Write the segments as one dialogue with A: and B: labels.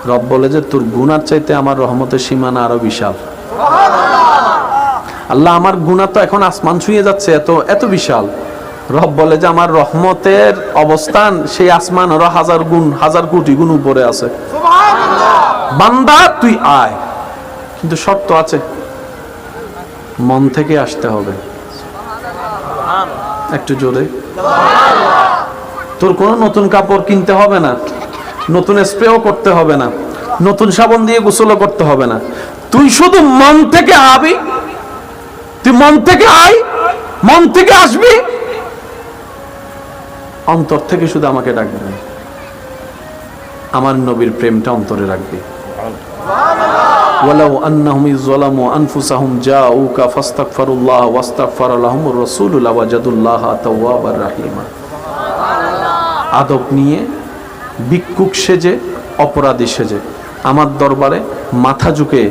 A: রব বলে যে তোর গুনার চাইতে আমার রহমতের সীমানা আরো বিশাল। আল্লাহ আমার গুনাহ তো এখন আসমান ছুঁয়ে যাচ্ছে, এত এত বিশাল। রব বলে যে আমার রহমতের অবস্থান সেই আসমান আরো হাজার গুণ, হাজার কোটি গুণ উপরে আছে। বান্দা তুই আয়, কিন্তু শর্ত আছে, মন থেকে আসতে হবে। একটু জোরে। তোর কোনো নতুন কাপড় কিনতে হবে না, নতুন স্প্রেও করতে হবে না, নতুন সাবান দিয়ে গোসলও করতে হবে না। তুই শুধু মন থেকে আবি, তুই মন থেকে আয়, মন থেকে আসবি, অন্তর থেকে শুধু আমাকে ডাকবি, আমার নবীর প্রেমটা অন্তরে রাখবি। ওয়ালাউ আন্নাহুম যালামু আনফুসাহুম জাউকা ফাস্তাগফিরুল্লাহ ওয়াস্তাগফারা লাহুমুর রাসূলু লাওয়াজাদুল্লাহা তাওয়াবার রাহিমা। আদব নিয়ে, ভিক্ষুক সেজে, অপরাধী সেজে আমার দরবারে মাথা ঝুঁকে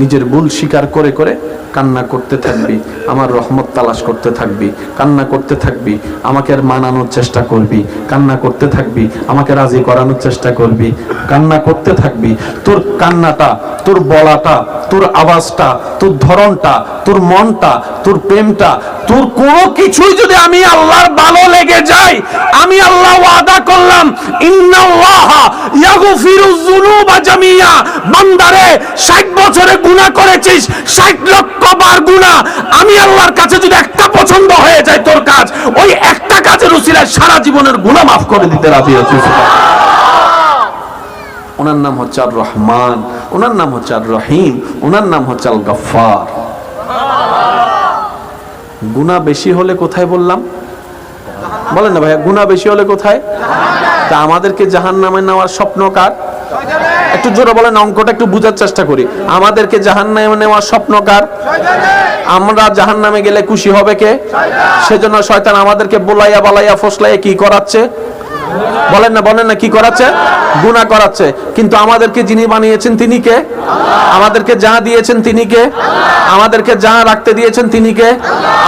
A: নিজের ভুল স্বীকার করে করে কান্না করতে থাকবি, আমার রহমত তালাশ করতে থাকবি, কান্না করতে থাকবি, আমাকে মানানোর চেষ্টা করবি, কান্না করতে থাকবি, আমাকে রাজি করানোর চেষ্টা করবি, কান্না করতে থাকবি। তোর কান্নাটা, তোর বলাটা, তোর আওয়াজটা, তোর ধরনটা, তোর মনটা, তোর প্রেমটা, তোর কোনো কিছুই যদি আমি আল্লাহর ভালো লেগে যায়, আমি আল্লাহ ওয়াদা করলাম ইন্নাল্লাহা ইয়াগফিরুয যুনুবা জামিয়া। বান্দারে 60 বছরে গুনাহ করেছিস, 60 লক্ষ বার গুনাহ, আমি আল্লাহর কাছে যদি একটা পছন্দ হয়ে যায় তোর কাজ, ওই একটা কাজের উসিলায় সারা জীবনের গুনাহ মাফ করে দিতে রাজি আছি। ওনার নাম হচ্ছে আর রহমান, ওনার নাম হচ্ছে আর রহিম, ওনার নাম হচ্ছে আল গফফার। গুনাহ বেশি হলে কোথায় বললাম? বলেন না ভাইয়া, গুনাহ বেশি হলে কোথায়? তা আমাদেরকে জাহান্নামে নেওয়ার স্বপ্ন কার? একটু জোরে বলেন, অঙ্কটা একটু বুঝার চেষ্টা করি। আমাদেরকে জাহান্নামে নেওয়ার স্বপ্ন কার? আমরা জাহান্নামে গেলে খুশি হবে কে? সেজন্য শয়তান আমাদেরকে বলাইয়া বালাইয়া ফসলাইয়া কি করাচ্ছে? বলেন না, বলেন না, কি করাচ্ছে? গুনাহ করাচ্ছে। কিন্তু আমাদেরকে যিনি বানিয়েছেন তিনি কে? আমাদেরকে যা দিয়েছেন তিনি কে? আমাদেরকে যা রাখতে দিয়েছেন তিনি কে?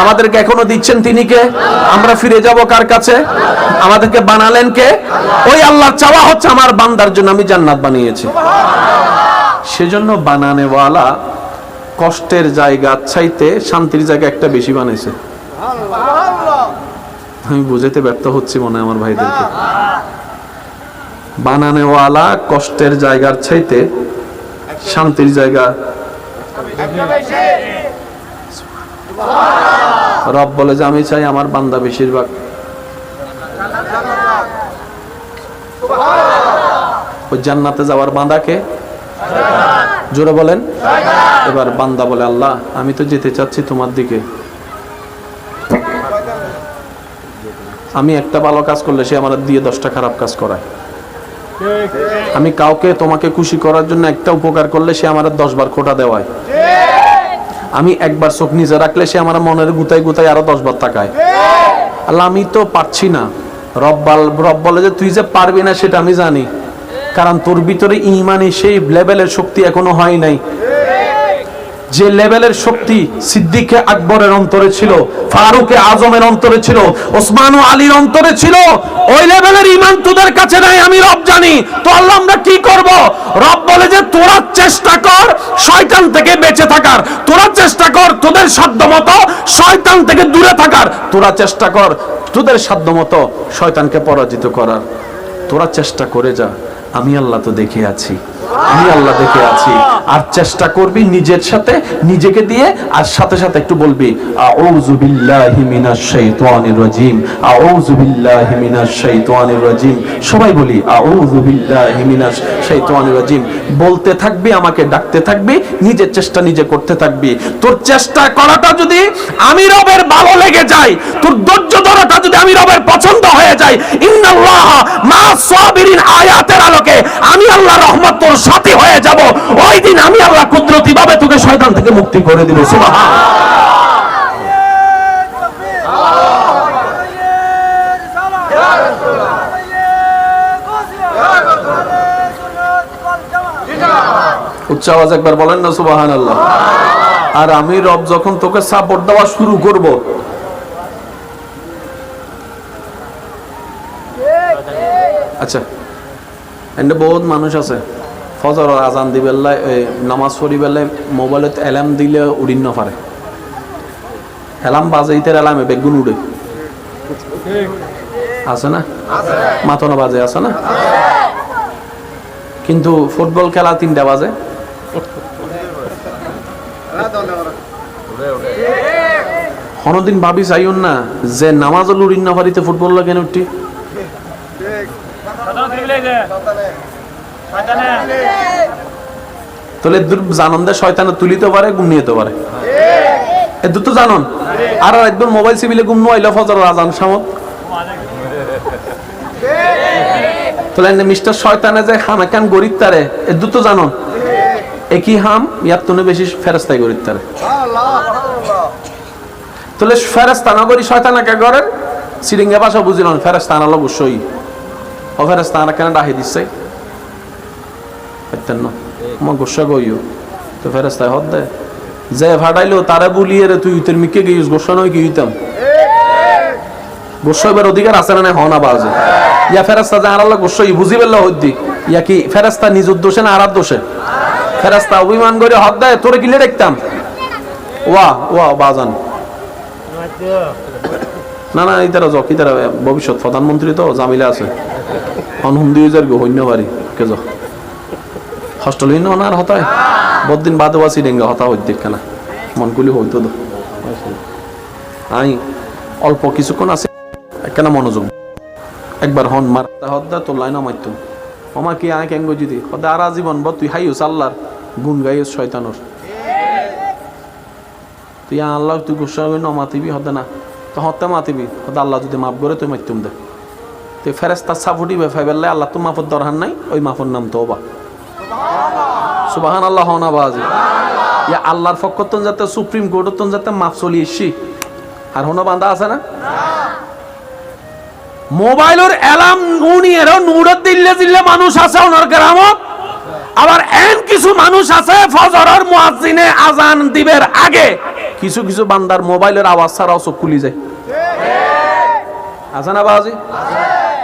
A: আমাদেরকে এখনো দিচ্ছেন তিনি কে? আমরা ফিরে যাব কার কাছে? আমাদেরকে বানালেন কে? ওই আল্লাহর চাওয়া হচ্ছে আমার বান্দার জন্য আমি জান্নাত বানিয়েছি। সেজন্য বানানেওয়ালা কষ্টের জায়গা চাইতে শান্তির জায়গা একটা বেশি বানাইছে। আমি বুঝাতে ব্যর্থ হচ্ছি মনে হয় আমার ভাইদেরকে। বানানেওয়ালা কষ্টের জায়গার চাইতে শান্তির জায়গা। রব বলে যে আমি চাই আমার বান্দা বেশিরভাগ ওই জান্নাতে যাওয়ার বান্দাকে জোরে বলেন। এবার বান্দা বলে আল্লাহ আমি তো যেতে চাচ্ছি তোমার দিকে, আমি একটা ভালো কাজ করলে সে আমার দিয়ে 10টা খারাপ কাজ করায়। আমি কাউকে তোমাকে খুশি করার জন্য একটা উপকার করলে সে আমার 10 বার খোটা দেওয়ায়। আমি একবার চোখ নিচে রাখলে সে আমার মনের গুতায় গুতায় আরো 10 বার তাকায়। আল্লাহ আমি তো পারছি না। রব বলে যে তুই যে পারবি না সেটা আমি জানি, কারণ তোর ভিতরে ঈমানের সেই লেভেলের শক্তি এখনো হয় নাই। যে লেভেলের শক্তি সিদ্দিক আকবরের অন্তরে ছিল, ফারুক আজমের অন্তরে ছিল, ওসমান ও আলীর অন্তরে ছিল, ওই লেভেলের ঈমান তোদের কাছে নাই, আমি রব জানি। তো আল্লাহ আমরা কি করব? রব বলে যে তোরা চেষ্টা কর শয়তান থেকে বেঁচে থাকার, তোরা চেষ্টা কর তোদের সাধ্যমতো শয়তান থেকে দূরে থাকার, তোরা চেষ্টা কর তোদের সাধ্যমতো শয়তানকে পরাজিত করার, তোরা চেষ্টা করে যা। আমি আল্লাহ তো দেখে আছি, আমি আল্লাহ দেখে আছি। আর চেষ্টা করবি নিজের সাথে, নিজেকে দিয়ে, আর সাথে সাথে একটু বলবি আউযু বিল্লাহি মিনাশ শাইতানির রাজিম, আউযু বিল্লাহি মিনাশ শাইতানির রাজিম। সবাই বলি আউযু বিল্লাহি মিনাশ শাইতানির রাজিম। বলতে থাকবি, আমাকে ডাকতে থাকবি, নিজের চেষ্টা নিজে করতে থাকবি। তোর চেষ্টা করাটা যদি আমি রবের ভালো লেগে যায়, তোর ধৈর্য ধরাটা যদি আমি রবের পছন্দ হয়ে যায়, ইন্নাল্লাহা মা'আস সাবিরিন আয়াতের আলোকে আমি আল্লাহ রহমত তোর সাথী হয়ে যাব। ওই দিন আমি আল্লাহ কুদরতি ভাবে তোকে শয়তান থেকে মুক্তি করে দিব। সুবহানাল্লাহ। উচ্চ আওয়াজ একবার বলেন না সুবহানাল্লাহ। আর আমি রব যখন তোকে সাপোর্ট দেওয়া শুরু করব, আচ্ছা এখানে বহুত মানুষ আছে ফজর আজান দিবেলায় নামাজ পড়িবেলায় মোবাইলত অ্যালার্ম দিলে উড়িন না পারে, অ্যালার্ম বাজে ইতের অ্যালার্মে বেগুন উড়ে আছে না, মাথনা বাজে আছে না। কিন্তু ফুটবল খেলা 3টা বাজে, কোনদিন ভাবি চাইন না যে নামাজ উড়িন না পারিতে ফুটবল কেন উঠি। তাহলে জানন দে শয়তানে তুলিতে পারে, ঘুম নিতে পারে, এ দুটো জানন। আর একদম মোবাইল সিবিলে ঘুম নাইলো ফজর আজান সামত, তাহলে মিস্টার শয়তানে যে হামাকান গরিব তারে, এ দুটো জানন। একই হাম ইয়ার তুনে বেশি ফেরেস্তাই গরিব তারে। তাহলে ফেরেস্তা না করি শয়তানাকে গড়ের সিরিঙ্গা ভাষা বুঝিলাম, ফেরেস্তা আনালো অবশ্যই ও ফেরেস্তা আনা কেন ডাহি দিচ্ছে গোসা গইও তো ফেরেস্তায় হদ দে যে ভাড়াইলো তারা বলিয়ে রে তুই তোর মিকে গিয়েছ গোসা নয় কি হইতাম গোসাইবার অধিকার আছে না হনা বাজে ইয়া ফেরেস্তা যা আনালো গোসাই বুঝি পেলে হদ্দি ইয়া কি ফেরেস্তা নিজের দোষে না আরার দোষে? ফেরেস্তা অভিমান করে হদ দেয় তোরে কিলে দেখতাম ওয়া ওয়া বাজান না না এই তারা কি তারা ভবিষ্যৎ প্রধানমন্ত্রী তো জামিলা আছে অনহুন্দি হইন্য পারি কে যা হস্টেল হইন্য না আর হতায় বদিন বাদে বাসি ডেঙ্গা হতা হইত দেখে না মনগুলি হইতো তো আমি অল্প কিছুক্ষণ আছে কেন মনোযোগ একবার হন মারতা হদ্দা তোর লাইন মারতুম আমার কি আয় কেন যদি হদা আর জীবন ব তুই হাইস আল্লাহর গুণ গাইস শয়তানোর তুই আল্লাহ তুই গুসা হই নমাতিবি হদে না তো হতে মাতিবি হদা আল্লাহ যদি মাফ করে তুই মারতুম দে তুই ফেরেস্তা সাফুটি বেফাইবেললে আল্লাহ তো মাফর দরকার নাই ওই মাফর নাম তওবা সুবহান আল্লাহ হনা বাজি ইয়া আল্লাহর ফকতন যাতে সুপ্রিম কোর্টতন যাতে মাফ চলি এসি আর হনো বান্দা আছে না মোবাইলের অ্যালার্ম গুনিয়েরও নুরত দিল্লে দিল্লে মানুষ আছে ওনার গ্রামত আবার এন কিছু মানুষ আছে ফজরের মুয়াজ্জিনে আজান দিবের আগে কিছু কিছু বান্দার মোবাইলের আওয়াজ ছাড়াও চোখ খুলি যায় আছে না বাজি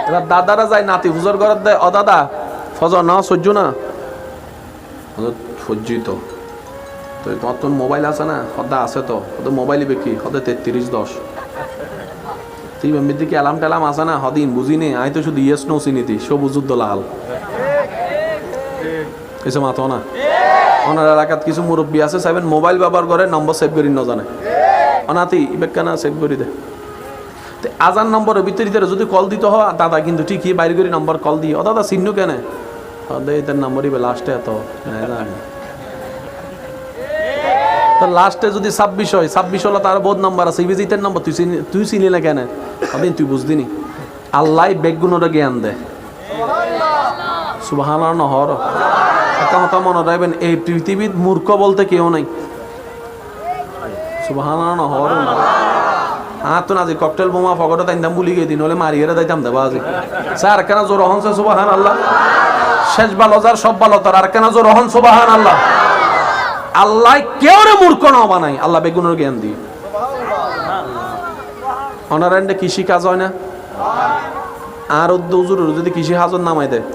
A: এবার দাদারা যায় নাতি হুজুর ঘরত দেয় ও দাদা ফজর না সহ্য না সজ্জিত তো তোমার তো মোবাইল আছে না সদা আছে তো ওদের মোবাইলই বেকি হদে 3310 তুই এমনি কি অ্যালার্ম ট্যালাম আছে না হদিন বুঝিনি আই তো শুধু ইয়েস নো চিনিতি সব বুঝুদ্দ লাল এসে মাতো না ওনার এলাকাত কিছু মুরব্বী আছে সাইবেন মোবাইল ব্যবহার করে নম্বর সেভ করি না জানে অনাতি ইবেকানা সেভ করি দে আজান নম্বরের ভিতরে যদি কল দিতে হয় দাদা কিন্তু ঠিকই বাইরে করে নম্বর কল দিই ও দাদা চিহ্ন কেন এটার নম্বরই লাস্টে এত তো লাস্টে যদি 26 হয় 26 হলো তার বহুত নম্বর আছে ইবিজিতের নম্বর তুই চিনি না কেন আমি তুই বুঝদিনি আল্লাহ বেগুনের জ্ঞান দেয় সুবহানাল্লাহ নহর একটা কথা মনে রাখবেন এই পৃথিবীর মূর্খ বলতে কেউ নাই সুবহানাল্লাহ নহর তো না যে ককটেল বোমা ফগটা তাইতাম বুলি গিয়ে দিন হলে মারিয়ে দাইতাম দেবা আজি স্যার কেন জোর হনছে সুবহানাল্লাহ শেষ ভালো যার সব ভালো তার আর কেন জোর হন সুবহানাল্লাহ আল্লাহ কেউ রে মূর্খ না বানাই আল্লাহ বেগুনের জ্ঞান দিয়ে অনারান্ডে কৃষি কাজ হয় না আর উদ্দুজুর যদি কৃষি হাজর নামাই দেয়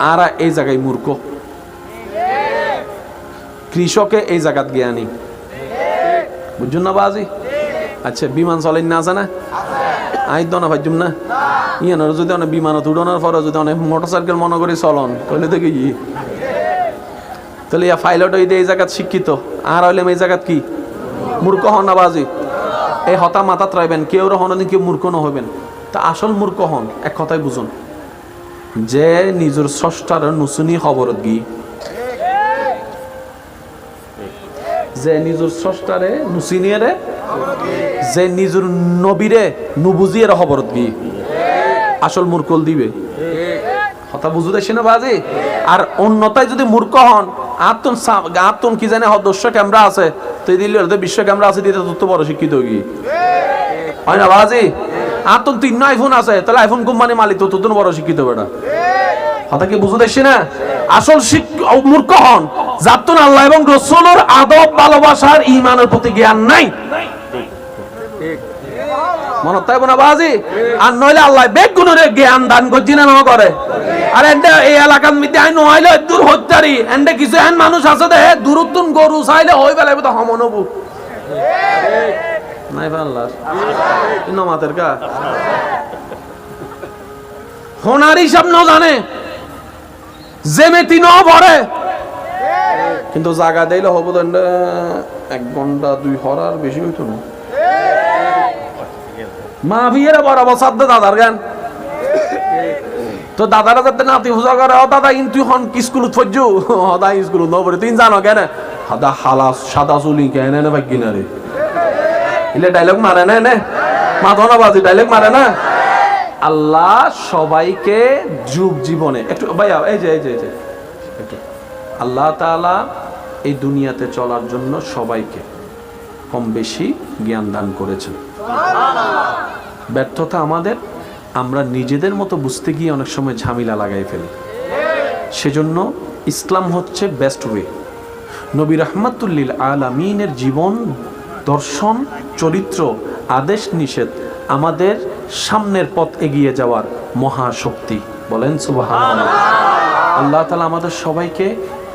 A: আর এই জায়গায় মূর্খ কৃষকে এই জায়গাত জ্ঞানী বুঝুন না বাজি আচ্ছা বিমান চলেন না আছে না আই তো না ভাজুম না ইয়ানোর যদি অনেক বিমানত উড়ানোর পরে যদি অনেক মোটরসাইকেল মনে করি চলন তাহলে দেখি কি তাহলে ইয়া পাইলট হইতে এই জায়গাত শিক্ষিত আর হইলে এই জায়গাত কি মূর্খ হন না বাজি এই হতা মাথাত রাখবেন কেউ হন কেউ মূর্খ ন হবেন তা আসল মূর্খ হন এক কথায় বুঝুন যে নিজের স্রষ্টার নুসুনি খবরত গিয়ে যে নিজের স্রষ্টারে নুসিনিয়ে রে যে নিজের নবীরে নুবুজিয়ে খবরত গিয়ে আসল মূর্খল দিবে কথা বুঝু দেখছি না বাজি আর অন্যতায় যদি মূর্খ হন আত্মন কি জানে দর্শ ক্যামেরা আছে তো দিল্লি বিশ্ব ক্যামেরা আছে দিতে তত বড় শিক্ষিত গিয়ে হয় না বাজি আত্মন 3 আইফোন আছে তাহলে আইফোন কোম্পানি মালিক তো তত বড় শিক্ষিত বেটা কথা কি বুঝু দেখছি না আসল মূর্খ হন যার আল্লাহ এবং রাসূলের আদব ভালোবাসার ঈমানের প্রতি জ্ঞান নাই মনে তাইব না বাজি আর নইলে আল্লাহ বেগ গুণরে জ্ঞান দান করছি না করে আর এন্ডে এই এলাকার মধ্যে আই নইলে দূর হত্যারি এন্ডে কিছু এন মানুষ আছে দে দূরত্বন গরু চাইলে হই বেলাইব তো হমনবু নাই বাল্লা ইনো মাতের কা হোনার হিসাব ন জানে জেমেতি ন ভরে কিন্তু জায়গা দিলে হবো তো 1 ঘন্টা 2 হরার বেশি হইতো না মা বিয়েরা বরাবর সাধ্য দাদার গান তো দাদারা যাতে নাতি হুজা করে ও দাদা কিন্তু হন স্কুল ফজ্জু হদা স্কুল নবরে তুই জানো কেন হাদা হালাস সাদা চুলি কেন না ভাই কিনারে ইলে ডায়লগ মারে না নে মাথা বাজি ডায়লগ মারে না আল্লাহ সবাইকে যুগ জীবনে একটু ভাইয়া এই যে একটু আল্লাহ তাআলা এই দুনিয়াতে চলার জন্য সবাইকে কম বেশি জ্ঞান দান করেছেন। ব্যর্থতা আমাদের, আমরা নিজেদের মতো বুঝতে গিয়ে অনেক সময় ঝামেলা লাগাই ফেলি। সেজন্য ইসলাম হচ্ছে বেস্ট ওয়ে। নবী রাহমাতুল লিল আলামিনের জীবন দর্শন চরিত্র আদেশ নিষেধ আমাদের সামনের পথ এগিয়ে যাওয়ার মহাশক্তি। বলেন সুবহানাল্লাহ। আল্লাহ তাআলা আমাদের সবাইকে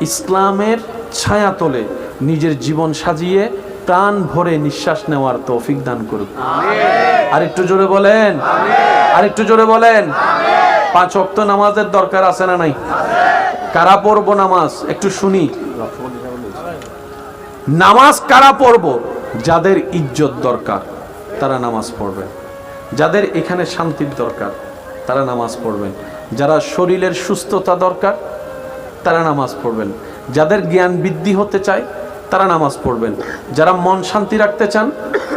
A: ইসলামের ছায়াতলে নিজের জীবন সাজিয়ে প্রাণ ভরে নিঃশ্বাস নেওয়ার তৌফিক দান করুন। আরেকটু জোরে বলেন, আরেকটু জোরে বলেন। 5 ওয়াক্ত নামাজের দরকার আছে না নাই? কারা পড়বো নামাজ একটু শুনি। নামাজ কারা পড়বো? যাদের ইজ্জত দরকার তারা নামাজ পড়বেন, যাদের এখানে শান্তির দরকার তারা নামাজ পড়বেন, যারা শরীরের সুস্থতা দরকার তারা নামাজ পড়বেন, যাদের জ্ঞান বৃদ্ধি হতে চায় তারা নামাজ পড়বেন, যারা মন শান্তি রাখতে চান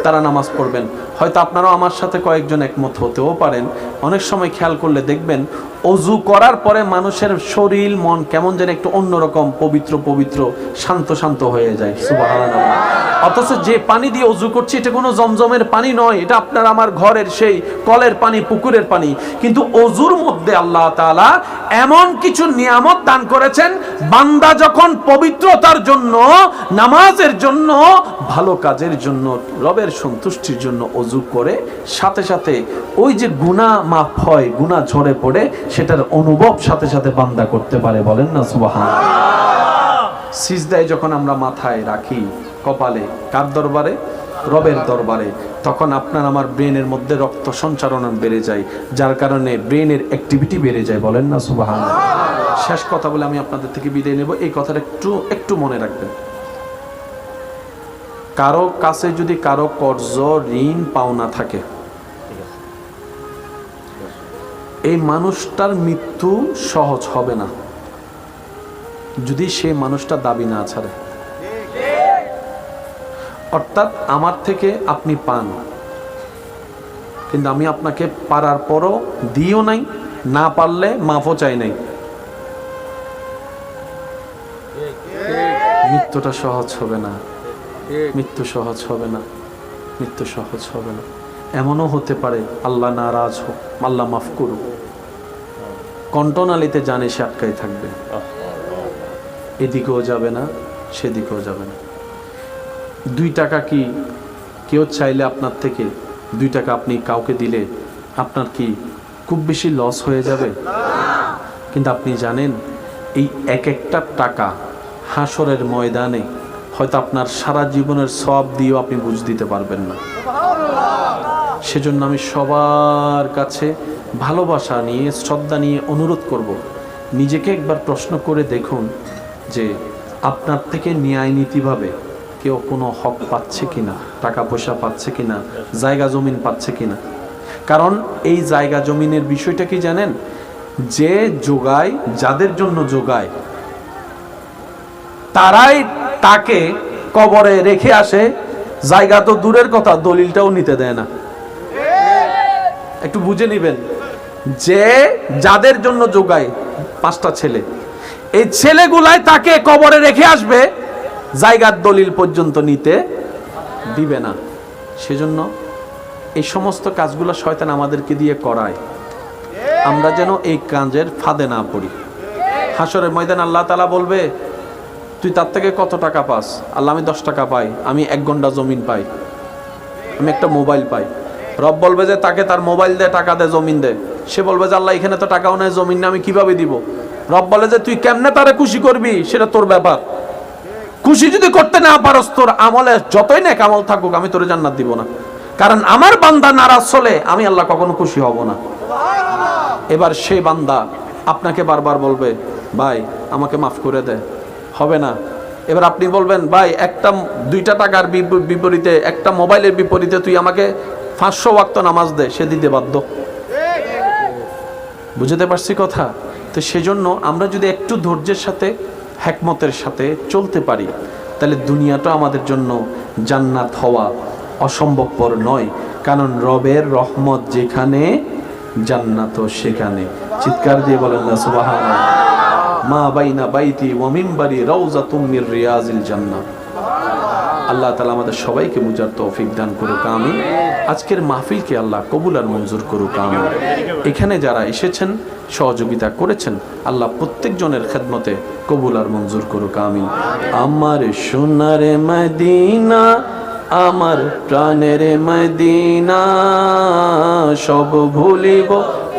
A: তারা নামাজ পড়বেন। হয়তো আপনারাও আমার সাথে কয়েকজন একমত হতেও পারেন। অনেক সময় খেয়াল করলে দেখবেন অজু করার পরে মানুষের শরীর মন কেমন যেন একটু অন্যরকম পবিত্র পবিত্র শান্ত শান্ত হয়ে যায়। সুবহানাল্লাহ। অথচ যে পানি দিয়ে অজু করছি এটা কোনো জমজমের পানি নয়, এটা আপনার আমার ঘরের সেই কলের পানি, পুকুরের পানি। কিন্তু অজুর মধ্যে আল্লাহ তাআলা এমন কিছু নিয়ামত দান করেছেন, বান্দা যখন পবিত্রতার জন্য, নামাজের জন্য, ভালো কাজের জন্য, রবের সন্তুষ্টির জন্য অজু করে সাথে সাথে ওই যে গুনাহ মাফ হয়, গুনাহ ঝরে পড়ে, সেটার অনুভব সাথে সাথে বান্দা করতে পারে। বলেন না সুবহানাল্লাহ। সিজদায় যখন আমরা মাথায় রাখি, কপালে, কার দরবারে? রবের দরবারে, তখন আপনার আমার ব্রেনের মধ্যে রক্ত সঞ্চারণ বেড়ে যায়, যার কারণে ব্রেনের অ্যাক্টিভিটি বেড়ে যায়। বলেন না সুবহানাল্লাহ। শেষ কথা বলে আমি আপনাদের থেকে বিদায় নেব। এই কথাটা একটু মনে রাখবেন। কারো কাছে যদি কারো কর্জ ঋণ পাওনা থাকে, এই মানুষটার মৃত্যু সহজ হবে না যদি সেই মানুষটা দাবি না ছাড়ে। অর্থাৎ আমার থেকে আপনি পান, কিন্তু আমি আপনাকে পারার পরও দিও নাই, না পারলে মাফও চাই নাই, মৃত্যুটা সহজ হবে না, মৃত্যু সহজ হবে না, মৃত্যু সহজ হবে না। এমনও হতে পারে আল্লাহ নারাজ হোক, আল্লাহ মাফ করুক, কণ্ঠনালীতে জানে সে আটকাই থাকবে, এদিকেও যাবে না সেদিকেও যাবে না। 2 টাকা কি কেউ চাইলে আপনার থেকে 2 টাকা আপনি কাউকে দিলে আপনার কি খুব বেশি লস হয়ে যাবে? কিন্তু আপনি জানেন এই একটা টাকা হাসরের ময়দানে হয়তো আপনার সারা জীবনের সওয়াব দিয়েও আপনি বুঝ দিতে পারবেন না। সেজন্য আমি সবার কাছে ভালোবাসা নিয়ে, শ্রদ্ধা নিয়ে অনুরোধ করব, নিজেকে একবার প্রশ্ন করে দেখুন যে আপনার থেকে ন্যায় নীতিভাবে কেউ কোনো হক পাচ্ছে কিনা, টাকা পয়সা পাচ্ছে কিনা, জায়গা জমিন পাচ্ছে কিনা। কারণ এই জায়গা জমিনের বিষয়টা কি জানেন? যে যোগায়, যাদের জন্য যোগায়, তারাই তাকে কবরে রেখে আসে। জায়গা তো দূরের কথা, দলিলটাও নিতে দেয় না। একটু বুঝে নিবেন, যে যাদের জন্য যোগায় 5টা ছেলে, এই ছেলেগুলাই তাকে কবরে রেখে আসবে, জায়গার দলিল পর্যন্ত নিতে দিবে না। সেজন্য এই সমস্ত কাজগুলো শয়তান আমাদেরকে দিয়ে করায়, আমরা যেন এই কাজের ফাঁদে না পড়ি। হাসরের ময়দান আল্লাহ তাআলা বলবে, তুই তার থেকে কত টাকা পাস? আল্লাহ, আমি 10 টাকা পাই, আমি 1 ঘন্টা জমিন পাই, আমি একটা মোবাইল পাই। রব বলবে যে তাকে তার মোবাইল দে, টাকা দে, জমিন দে। সে বলবে যে আল্লাহ এখানে তো টাকাও নেই, জমিন নেই, আমি কিভাবে দিব? রব বলে যে তুই কেমনে তারে খুশি করবি সেটা তোর ব্যাপার। খুশি যদি করতে না পারস, তোর আমলে যতই নেক আমল থাকুক, আমি তোরে জান্নাত দিব না। কারণ আমার বান্দা নারাজ হলে আমি আল্লাহ কখনো খুশি হব না। এবার সেই বান্দা আপনাকে বারবার বলবে ভাই আমাকে মাফ করে দে, হবে না। এবার আপনি বলবেন ভাই একটা 2টা টাকার বিপরীতে, একটা মোবাইলের বিপরীতে তুই আমাকে 500 ওয়াক্ত নামাজ দে, সে দিতে বাধ্য। বুঝতে পারছি কথা? তো সেজন্য আমরা যদি একটু ধৈর্যের সাথে, হিকমতের সাথে চলতে পারি, তাহলে দুনিয়াটা আমাদের জন্য জান্নাত হওয়া অসম্ভবপর নয়। কারণ রবের রহমত যেখানে, জান্নাতও সেখানে। চিৎকার দিয়ে বলেন না সুবহানাল্লাহ। মা বাইনা বাইতি ওয়া মিনবারি রাউযাতুম মির রিয়াজিল জান্নাহ। আল্লাহ তাআলা আমাদের সবাইকে বুঝার তৌফিক দান করুক, আমিন। আজকের মাহফিলকে আল্লাহ কবুল আর মঞ্জুর করুক, আমিন। এখানে যারা এসেছেন, সহযোগিতা করেছেন, আল্লাহ প্রত্যেকজনের খেদমতে কবুল আর মঞ্জুর করুক, আমিন। আমার সোনার মদিনা, আমার প্রাণের মদিনা, সব ভুলিব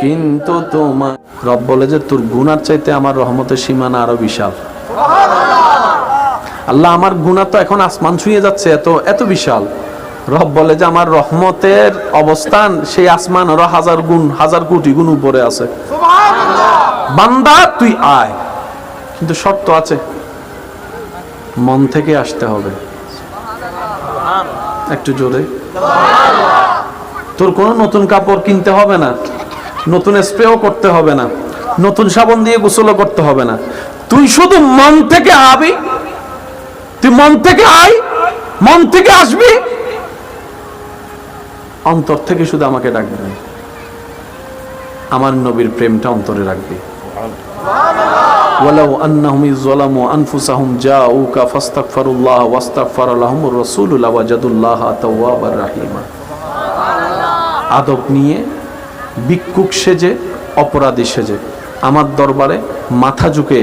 A: কিন্তু তোমার। রব বলে যে তোর গুনার চাইতে আমার রহমতের সীমানা আরো বিশাল। আল্লাহ আমার গুনাহ তো এখন আসমান ছুঁয়ে যাচ্ছে, এত এত বিশাল। রব বলে যে আমার রহমতের অবস্থান সেই আসমান আরো 1000 গুণ, 1000 কোটি গুণ উপরে আছে। বান্দা তুই আয়, কিন্তু শর্ত আছে, মন থেকে আসতে হবে। একটু জোরে। তোর কোনো নতুন কাপড় কিনতে হবে না, নতুন স্প্রেও করতে হবে না, নতুন সাবান দিয়ে গোসলও করতে হবে না। তুই শুধু মন থেকে আবি, তুই মন থেকে আয়, মন থেকে আসবি, অন্তর থেকে শুধু আমাকে ডাকবি, আমার নবীর প্রেমটা অন্তরে রাখবি। ওয়ালাউ আন্নাহুম যালামু আনফুসাহুম জাউকা ফাস্তাগফিরুল্লাহ ওয়াস্তাগফারা লাহুমুর রাসূলু লাওয়াজাদুল্লাহা তাওয়াবার রাহিমা। আদব নিয়ে, ভিক্ষুক সেজে, অপরাধী সেজে আমার দরবারে মাথা ঝুঁকে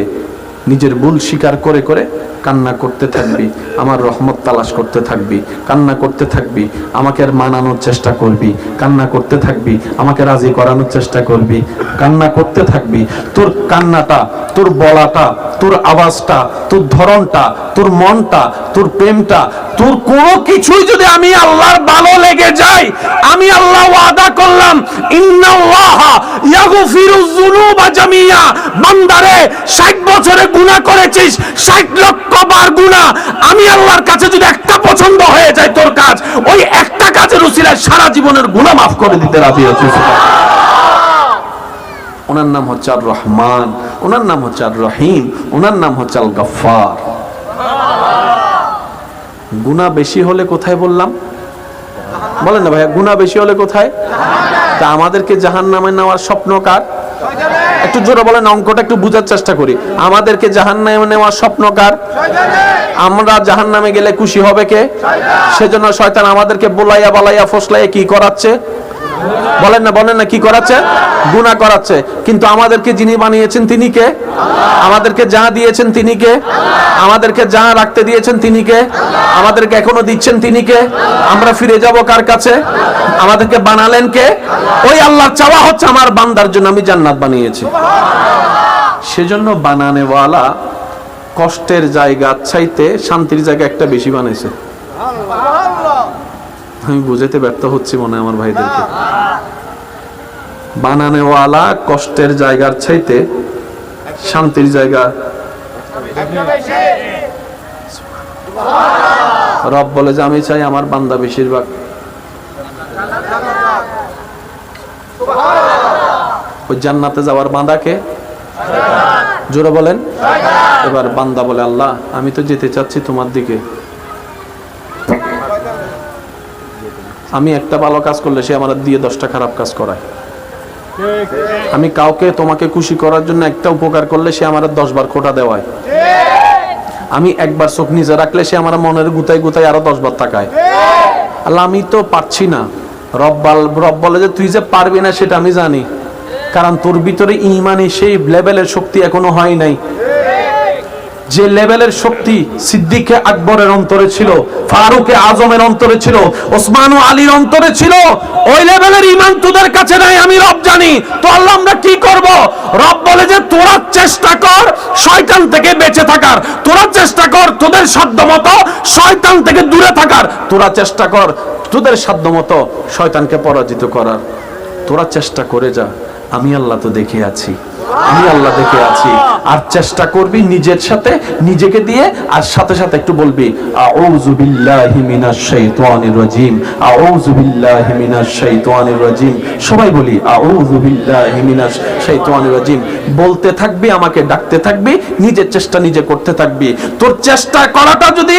A: নিজের ভুল স্বীকার করে করে কান্না করতে থাকবি, আমার রহমত তালাশ করতে থাকবি, কান্না করতে থাকবি, আমাকে মানানোর চেষ্টা করবি, কান্না করতে থাকবি, আমাকে রাজি করানোর চেষ্টা করবি, কান্না করতে থাকবি। তোর কান্নাটা, তোর বলাটা, তোর আওয়াজটা, তোর ধরনটা, তোর মনটা, তোর প্রেমটা, তোর কোনো কিছুই যদি আমি আল্লাহর ভালো লেগে যায়, আমি আল্লাহ ওয়াদা করলাম ইন্নাল্লাহা ইয়াগফিরুয যুনুবা জামিয়া। বান্দারে 60 বছরে গুনাহ করেছিস, 60 লক্ষ বার গুনাহ, আমি আল্লাহর কাছে যদি একটা পছন্দ হয়ে যায় তোর কাজ, ওই একটা কাজের উসিলায় সারা জীবনের গুনাহ মাফ করে দিতে রাজি আছি। ওনার নাম হচ্ছে আর রহমান, ওনার নাম হচ্ছে আর রহিম, ওনার নাম হচ্ছে আল গফফার। গুনাহ বেশি হলে কোথায় বললাম? বলেন না ভাইয়া, গুনাহ বেশি হলে কোথায়? তা আমাদেরকে জাহান্নামে নেওয়ার স্বপ্ন কার? একটু জোরে বলেন, অঙ্কটা একটু বুঝার চেষ্টা করি। আমাদেরকে জাহান্নামে নেওয়ার স্বপ্ন কার? আমরা জাহান্নামে গেলে খুশি হবে কে? সেজন্য শয়তান আমাদেরকে বলাইয়া বলাইয়া ফসলাইয়া কি করাচ্ছে? বলেন না, বলেন না, কি করাচ্ছে? গুনাহ করাচ্ছে। কিন্তু আমাদেরকে যিনি বানিয়েছেন তিনি কে? আমাদেরকে যা দিয়েছেন তিনি কে? আমাদেরকে যা রাখতে দিয়েছেন তিনি কে? আমাদেরকে এখনো দিচ্ছেন তিনি কে? আমরা ফিরে যাব কার কাছে? আমাদেরকে বানালেন কে? ওই আল্লাহর চাওয়া হচ্ছে আমার বান্দার জন্য আমি জান্নাত বানিয়েছি। সেজন্য বানানেওয়ালা কষ্টের জায়গা চাইতে শান্তির জায়গা একটা বেশি বানাইছে। আমি বুঝাতে ব্যর্থ হচ্ছি মনে হয় আমার ভাইদেরকে। বানানেওয়ালা কষ্টের জায়গার চাইতে শান্তির জায়গা। রব বলে যে আমি চাই আমার বান্দা বেশিরভাগ ওই জান্নাতে যাওয়ার বান্দাকে জোরে বলেন। এবার বান্দা বলে আল্লাহ আমি তো যেতে চাচ্ছি তোমার দিকে, আমি একটা ভালো কাজ করলে সে আমার দিয়ে 10টা খারাপ কাজ করায়। আমি কাউকে তোমাকে খুশি করার জন্য একটা উপকার করলে সে আমার 10 বার খোটা দেওয়ায়। আমি একবার চোখ নিচে রাখলে সে আমার মনের গুতায় গুতায় আরো 10 বার তাকায়। আল্লাহ আমি তো পারছি না। রব বলে যে তুই যে পারবি না সেটা আমি জানি, কারণ তোর ভিতরে ঈমানের সেই লেভেলের শক্তি এখনো হয় নাই। যে লেভেলের শক্তি সিদ্দিকে আকবরের অন্তরে ছিল, ফারুকে আজমের অন্তরে ছিল, ওসমান ও আলীর অন্তরে ছিল, ওই লেভেলের ঈমান তোদের কাছে নাই, আমি রব জানি। তো আল্লাহ আমরা কি করব? রব বলে যে তোরা চেষ্টা কর শয়তান থেকে বেঁচে থাকার, তোরা চেষ্টা কর তোদের সাধ্যমতো শয়তান থেকে দূরে থাকার, তোরা চেষ্টা কর তোদের সাধ্যমতো শয়তানকে পরাজিত করার, তোরা চেষ্টা করে যা, আমি আল্লাহ তো দেখে আছি, আমি আল্লাহ দেখে আছি। আর চেষ্টা করবি নিজের সাথে, নিজেকে দিয়ে, আর সাথে সাথে একটু বলবি আউযু বিল্লাহি মিনাশ শাইতানির রাজিম, আউযু বিল্লাহি মিনাশ শাইতানির রাজিম। সবাই বলি আউযু বিল্লাহি মিনাশ শাইতানির রাজিম। বলতে থাকবি, আমাকে ডাকতে থাকবি, নিজের চেষ্টা নিজে করতে থাকবি। তোর চেষ্টা করাটা যদি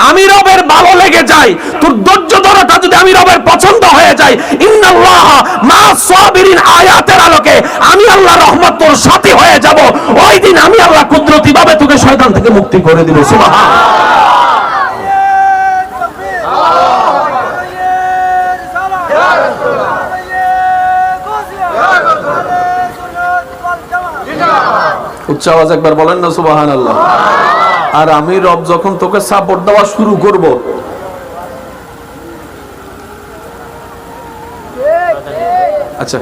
A: আমি রবের ভালো লেগে যায়, তোর ধৈর্য ধরাটা যদি আমি রবের পছন্দ হয়ে যায়, ইন্নাল্লাহ মা সাবিরিন আয়াতের আলোকে আমি আল্লাহ রহমত তোর সাথী হয়ে যাব। ওই দিন আমি আল্লাহ কুদরতি ভাবে তোকে শয়তান থেকে মুক্তি করে দিব। সুবহানাল্লাহ। উচ্চ আওয়াজ একবার বলেন না সুবহানাল্লাহ। আর আমি রব যখন তোকে সাপোর্ট দেওয়া শুরু করব, আচ্ছা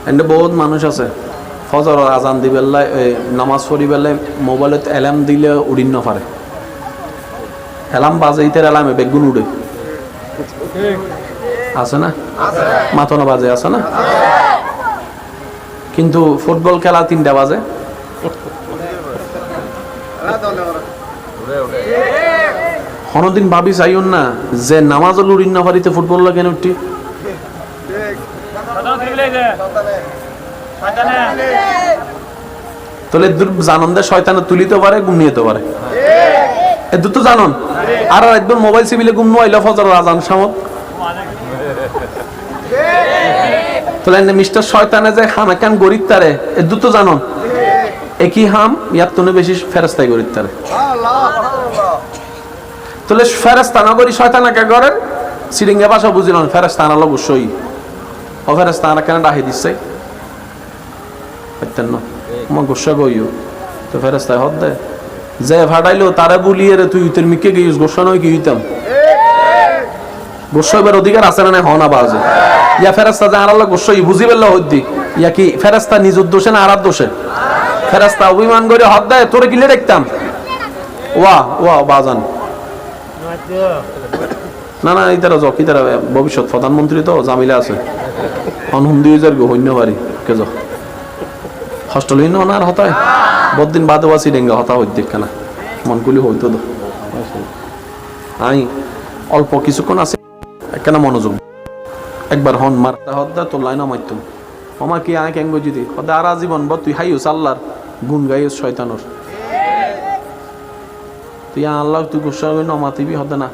A: এন্ড বহুত মানুষ আছে ফজর আজান দিবে নামাজ পড়ি বেলায় মোবাইলত অ্যালার্ম দিলে উড়িন না পারে, অ্যালার্ম বাজে ইতের অ্যালার্মে বেগুন উড়ে, আছে না? মাথা না বাজে, আছে না? কিন্তু ফুটবল খেলা 3টা বাজে। কোনদিন ভাবি চাইন না যে নামাজ উড়িন না পারিতে ফুটবল কেন উঠি? তাহলে জানন্দে শয়তানে তুলিতে পারে, ঘুম নিতে পারে, এ দুটো জানন। আর একদম মোবাইল সিবিলে ঘুম নাইলে ফজর আজান সামত, তাহলে মিস্টার শয়তানে যে হামাকান গরিব তারে, এ দুটো জানন। একই হাম ইয়ার তুনে বেশি ফেরেস্তাই গরিব তারে। তাহলে ফেরেস্তা না করি শয়তানাকে গড়ের সিরিঙ্গা ভাষা বুঝিলাম, ফেরেস্তা আনালো অবশ্যই ও ফেরেস্তা আনা কেন ডাহি দিচ্ছে গোসা গইও তো ফেরেস্তায় হদ দে যে ভাড়াইলো তারা বলিয়ে রে তুই তোর মিকে গিয়েছ গোসা নয় কি হইতাম গোসা এবার অধিকার আছে না হনা বাজে ইয়া ফেরেস্তা যা আনালো গোসাই বুঝি পেলে হদ্দি ইয়া কি ফেরেস্তা নিজের দোষে না আরার দোষে? ফেরেস্তা অভিমান করে হদ দেয় তোরে কিলে দেখতাম ওয়া ওয়া বাজান না না এই তারা কি তারা ভবিষ্যৎ প্রধানমন্ত্রী তো জামিলা আছে অনহুন্দি হইন্য পারি কে যা হস্টেল হইন্য না আর হতায় বদিন বাদে বাসি ডেঙ্গা হতা হইত দেখ না মনগুলি হইতো তো আমি অল্প কিছুক্ষণ আছে কেন মনোযোগ একবার হন মারতে হদ্দা তোর লাইন মারতুম আমার কি আয় কেন যদি হদা আর আজীবন ব তুই হাইস আল্লাহর গুণ গাইস শয়তানোর তুই আল্লাহ তুই গুসা ন মাতিবি হদে না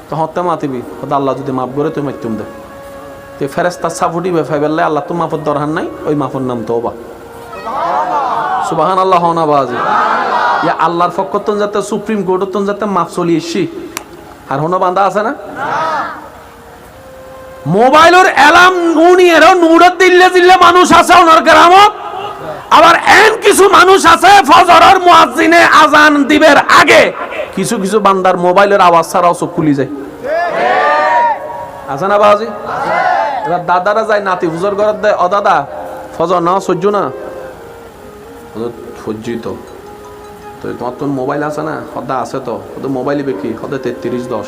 A: তো হতে মাতিবি হদা আল্লাহ যদি মাফ করে তুই মারতুম দে তুই ফেরেস্তা সাফুটি বেফাই বেললে আল্লাহ তো মাফর দরকার নাই ওই মাফর নাম তো বা সুবহানাল্লাহ হনা বাজি ইয়া আল্লাহর ফকতন যাতে সুপ্রিম কোর্টতন যাতে মাফ চলি এসি আর হনো বান্দা আছে না মোবাইলের অ্যালার্ম উনিয়ের নুরত দিল্লে দিল্লে মানুষ আছে ওনার কেরামত আবার এন কিছু মানুষ আছে ফজরের মুয়াজ্জিনে আজান দিবের আগে কিছু কিছু বান্দার মোবাইলের আওয়াজ ছাড়াও চোখ খুলি যায় আছে না বাজি এবার দাদারা যায় নাতি হুজুর ঘরত দেয় ও দাদা ফজর না সহ্য না সহ্যই তো তোমার তো মোবাইল আছে না সদা আছে তো ওদের মোবাইল বেকি সদা 3310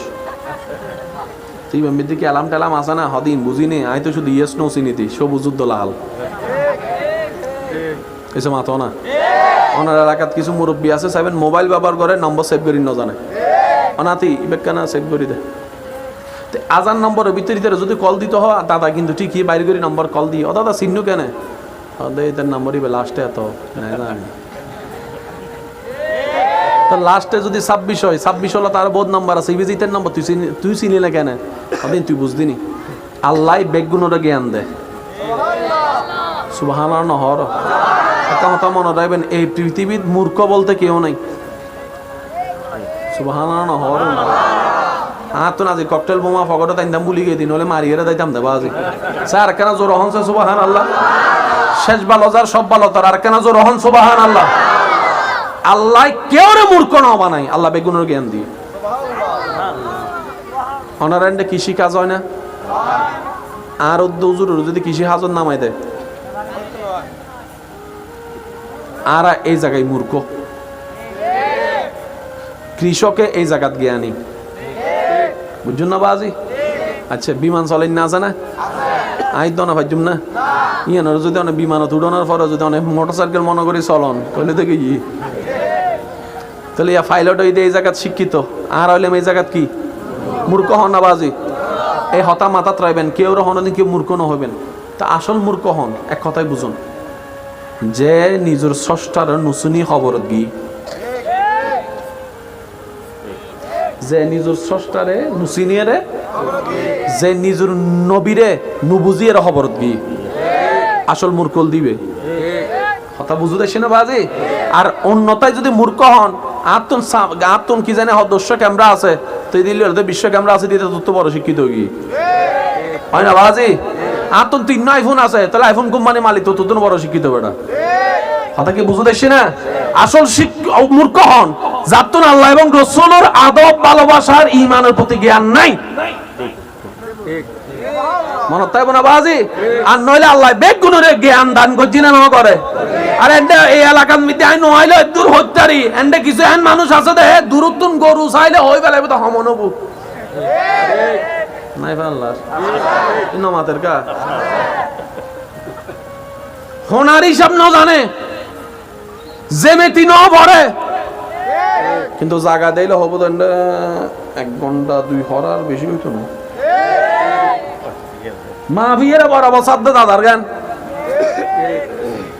A: তুই এমনি কি অ্যালার্ম ট্যালার্ম আছে না হদিন বুঝিনি আই তো শুধু ইয়েস নো চিনিতি সব যুদ্ধ লাল এসে মাতো না ওনার এলাকাত কিছু মুরব্বী আছে সাইবেন মোবাইল ব্যবহার করে নম্বর সেভ করি ন জানে অনাতি ইবেকানা সেভ করি দে আজান নম্বরের ভিতরে যদি কল দিতে হয় দাদা কিন্তু ঠিকই বাইরে করে নম্বর কল দিই ও দাদা চিহ্ন কেন এদের নম্বরই লাস্টে এত তো লাস্টে যদি 26 হয় 26 হলো তার বহুত নাম্বার আছে ইবিজিতের নম্বর তুই চিনি না কেন ওদিন তুই বুঝদিনি আল্লাহ বেগুনের জ্ঞান দে সুবহানাল্লাহ নহর একটা কথা মনে রাখবেন এই পৃথিবীর মূর্খ বলতে কেউ নাই সুবহানাল্লাহ নহর তো না যে ককটেল বোমা ফগটো তাইতাম বুলি গিয়ে দিন হলে মারিয়ে দাইতাম দেবা আজি স্যার কেন জোর হনছে সুবহানাল্লাহ শেষ ভালো যার সব ভালো তার আর কেন জোর হন সুবহানাল্লাহ আল্লাহ কেউ মূর্খ না বানাই, আল্লাহ বেগুনের জ্ঞান দিয়ে। অনারান্ডে কৃষি কাজ হয় না, আর উদ্দুজুর যদি কৃষি হাজর নামাই দেয়, আর এই জায়গায় মূর্খ, কৃষকে এই জায়গাত জ্ঞানী, বুঝুন না বাজি? আচ্ছা, বিমান চলেন না জানা আই দনা ভাজুম না ইয়ানোর যদি অনেক বিমানত উড়ানোর পরে যদি অনেক মোটরসাইকেল মনে করি চলন কইলে দেখি তাহলে ইয়া পাইলট হইতে এই জায়গাত শিক্ষিত, আর হইলাম এই জায়গাত কি মূর্খ হন না বাজি? এই হতা মাথাত রাখবেন, কেউ হনদিন কেউ মূর্খ ন হইবেন। তা আসল মূর্খ হন এক কথাই বুঝুন, যে নিজের স্রষ্টার নুসুনি খবর গি, যে নিজের স্রষ্টারে নুসিনিয়ারে, যে নিজের নবীরে নুবুজিয়ে খবর গি, আসল মূর্খল দিবে। কথা বুঝু দেখছি না বাজি? আর অন্যতায় যদি মূর্খ হন, আত্মন কি জানে দস্য ক্যামেরা আছে তো দিল্লি বিশ্ব ক্যামেরা আছে দিতে তত বড় শিক্ষিত কি হয় না বাজি? আত্মন 3 আইফোন আছে, তাহলে আইফোন কোম্পানি মালিক তো তত বড় শিক্ষিত বেটা। কথা কি বুঝু দেখছি না? আসল মূর্খ হন যার আল্লাহ এবং রাসূলের আদব ভালোবাসার ইমানের প্রতি জ্ঞান নাই। মনে তাই না বাজি? আর নইলে আল্লাহ বেগুনের জ্ঞান দান করছি না করে। আর এন্ডে এই এলাকার মধ্যে আই নইলে দূর হত্যারি এন্ডে কিছু এন মানুষ আছে দে দূরত্বন গরু চাইলে হই বেলাবে তো হমনবু নাই আল্লাহ নমাতের কা হোনার হিসাব ন জানে, জেমেতি ন ভরে, কিন্তু জায়গা দিলে হবো তো 1 ঘন্টা 2 হরার বেশি হইতো না। মা বিয়ের বরাবর সাধ্য দাদার গান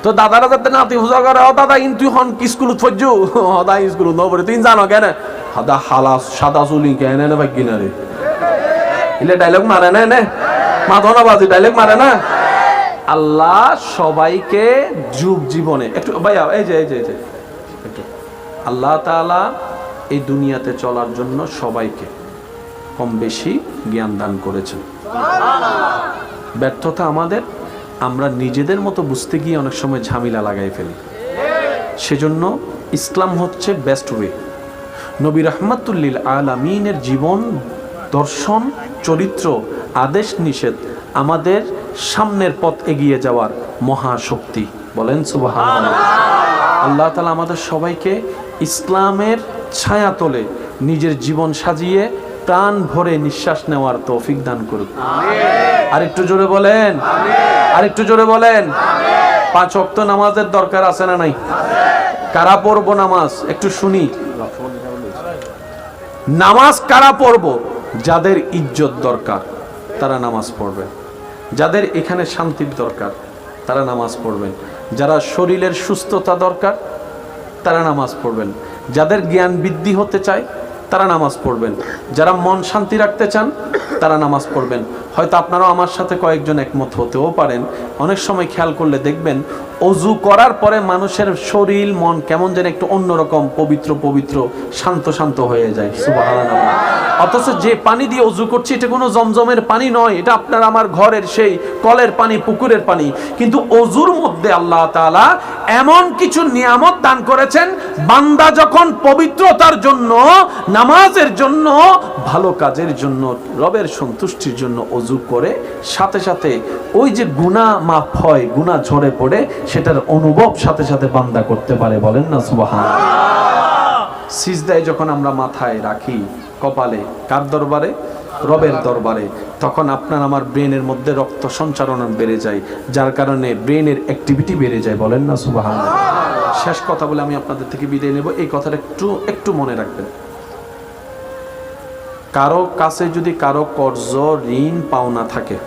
A: তো দাদারা যাতে নাতি পূজা করে, ও দাদা কিন্তু হন কি স্কুল ফজু হদা স্কুল নবরে তিন জানো কেন হাদা হালা সাদা চুলি কেন না ভাই কিনারে ইলে ডায়লগ মারে না নে মাধনা বাজি ডায়লগ মারে না। আল্লাহ সবাইকে যুগ জীবনে একটু ভাইয়া এই যে একটু আল্লাহ তাআলা এই দুনিয়াতে চলার জন্য সবাইকে কম বেশি জ্ঞান দান করেছেন। ব্যর্থতা আমাদের, আমরা নিজেদের মতো বুঝতে গিয়ে অনেক সময় ঝামেলা লাগাই ফেলি। সেজন্য ইসলাম হচ্ছে বেস্ট ওয়ে। নবী রাহমাতুল লিল আলামিনের জীবন দর্শন চরিত্র আদেশ নিষেধ আমাদের সামনের পথ এগিয়ে যাওয়ার মহাশক্তি। বলেন সুবহানাল্লাহ। আল্লাহ তাআলা আমাদের সবাইকে ইসলামের ছায়াতলে নিজের জীবন সাজিয়ে প্রাণ ভরে নিঃশ্বাস নেওয়ার তৌফিক দান করুন। আর একটু জোরে বলেন, আর একটু জোরে বলেন। 5 ওয়াক্ত নামাজের দরকার আছে না নাই? কারা পড়বো নামাজ একটু শুনি। নামাজ কারা পড়বো? যাদের ইজ্জত দরকার তারা নামাজ পড়বেন, যাদের এখানে শান্তির দরকার তারা নামাজ পড়বেন, যারা শরীরের সুস্থতা দরকার তারা নামাজ পড়বেন, যাদের জ্ঞান বৃদ্ধি হতে চায় তারা নামাজ পড়বেন, যারা মন শান্তি রাখতে চান তারা নামাজ পড়বেন। হয়তো আপনারাও আমার সাথে কয়েকজন একমত হতেও পারেন। অনেক সময় খেয়াল করলে দেখবেন অজু করার পরে মানুষের শরীর মন কেমন যেন একটু অন্যরকম পবিত্র পবিত্র শান্ত শান্ত হয়ে যায়। সুবহানাল্লাহ। অথচ যে পানি দিয়ে অজু করছি এটা কোনো জমজমের পানি নয়, এটা আপনার আমার ঘরের সেই কলের পানি, পুকুরের পানি। কিন্তু অজুর মধ্যে আল্লাহ তাআলা এমন কিছু নিয়ামত দান করেছেন, বান্দা যখন পবিত্রতার জন্য, নামাজের জন্য, ভালো কাজের জন্য, রবের সন্তুষ্টির জন্য অজু করে সাথে সাথে ওই যে গুনাহ মাফ হয়, গুনাহ ঝরে পড়ে, সেটার অনুভব সাথে সাথে বান্দা করতে পারে। বলেন না সুবহানাল্লাহ। সিজদায় যখন আমরা মাথায় রাখি, কপালে, কার দরবারে? রবের দরবারে, তখন আপনার আমার ব্রেনের মধ্যে রক্ত সঞ্চারণ বেড়ে যায়, যার কারণে ব্রেনের অ্যাক্টিভিটি বেড়ে যায়। বলেন না সুবহানাল্লাহ। শেষ কথা বলে আমি আপনাদের থেকে বিদায় নেব। এই কথাটা একটু মনে রাখবেন। কারো কাছে যদি কারো কর্জ ঋণ পাওনা থাকে,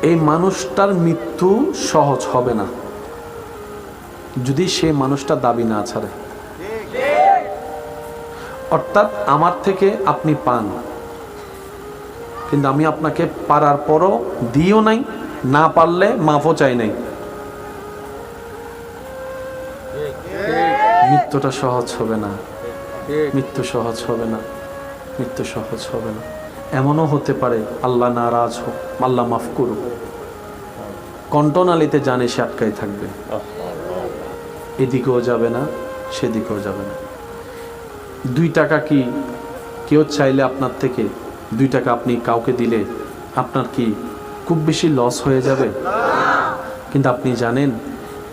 A: এই মানুষটার মৃত্যু সহজ হবে না যদি সে মানুষটা দাবি না ছাড়ে। অর্থাৎ আমার থেকে আপনি পান, কিন্তু আমি আপনাকে পারার পরও দিও নাই, না পারলে মাফও চাই নাই, মৃত্যুটা সহজ হবে না, মৃত্যু সহজ হবে না, মৃত্যু সহজ হবে না। এমনও হতে পারে আল্লাহ নারাজ হোক, আল্লাহ মাফ করুক, কণ্ঠনালীতে জানে সে আটকাই থাকবে। এদিকেও যাবে না, সেদিকেও যাবে না। 2 টাকা কি কেউ চাইলে আপনার থেকে 2 টাকা আপনি কাউকে দিলে আপনার কি খুব বেশি লস হয়ে যাবে? কিন্তু আপনি জানেন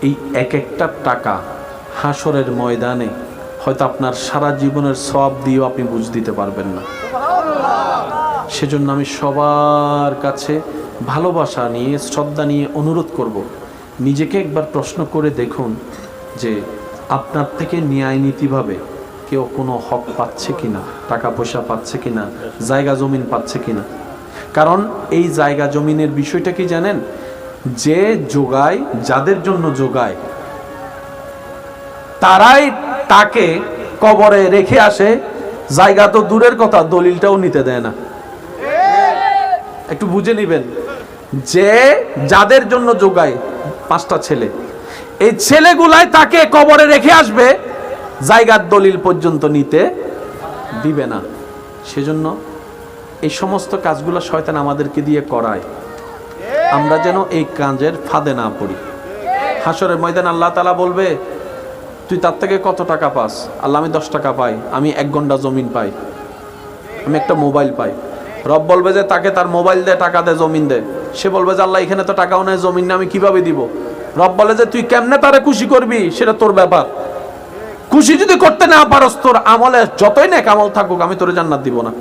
A: এই এক একটা টাকা হাসরের ময়দানে হয়তো আপনার সারা জীবনের সওয়াব দিয়েও আপনি বুঝ দিতে পারবেন না। সেজন্য আমি সবার কাছে ভালোবাসা নিয়ে, শ্রদ্ধা নিয়ে অনুরোধ করব, নিজেকে একবার প্রশ্ন করে দেখুন যে আপনার থেকে ন্যায় নীতিভাবে কেউ কোনো হক পাচ্ছে কিনা, টাকা পয়সা পাচ্ছে কিনা, জায়গা জমিন পাচ্ছে কিনা। কারণ এই জায়গা জমিনের বিষয়টা কি জানেন, যে যোগায়, যাদের জন্য যোগায়, তারাই তাকে কবরে রেখে আসে। জায়গা তো দূরের কথা, দলিলটাও নিতে দেয় না। একটু বুঝে নিবেন, যে যাদের জন্য যোগায় 5টা ছেলে, এই ছেলেগুলাই তাকে কবরে রেখে আসবে, জায়গার দলিল পর্যন্ত নিতে দিবে না। সেজন্য এই সমস্ত কাজগুলো শয়তান আমাদেরকে দিয়ে করায়, আমরা যেন এই কাজের ফাঁদে না পড়ি। হাসরের ময়দান আল্লাহ তাআলা বলবে, তুই তার থেকে কত টাকা পাস? আল্লাহ, আমি 10 টাকা পাই, আমি 1 ঘন্টা জমিন পাই, আমি একটা মোবাইল পাই। রব বলবে যে তাকে তার মোবাইল দে, টাকা দে, জমিন দে। সে বলবে যে আল্লাহ, এখানে তো টাকাও নেই, জমিন নেই, আমি কিভাবে দিব? রব বলে যে তুই কেমনে তারে খুশি করবি সেটা তোর ব্যাপার। খুশি যদি করতে না পারস, তোর আমলে যতই নেক আমল থাকুক, আমি তোরে জান্নাত দিব না।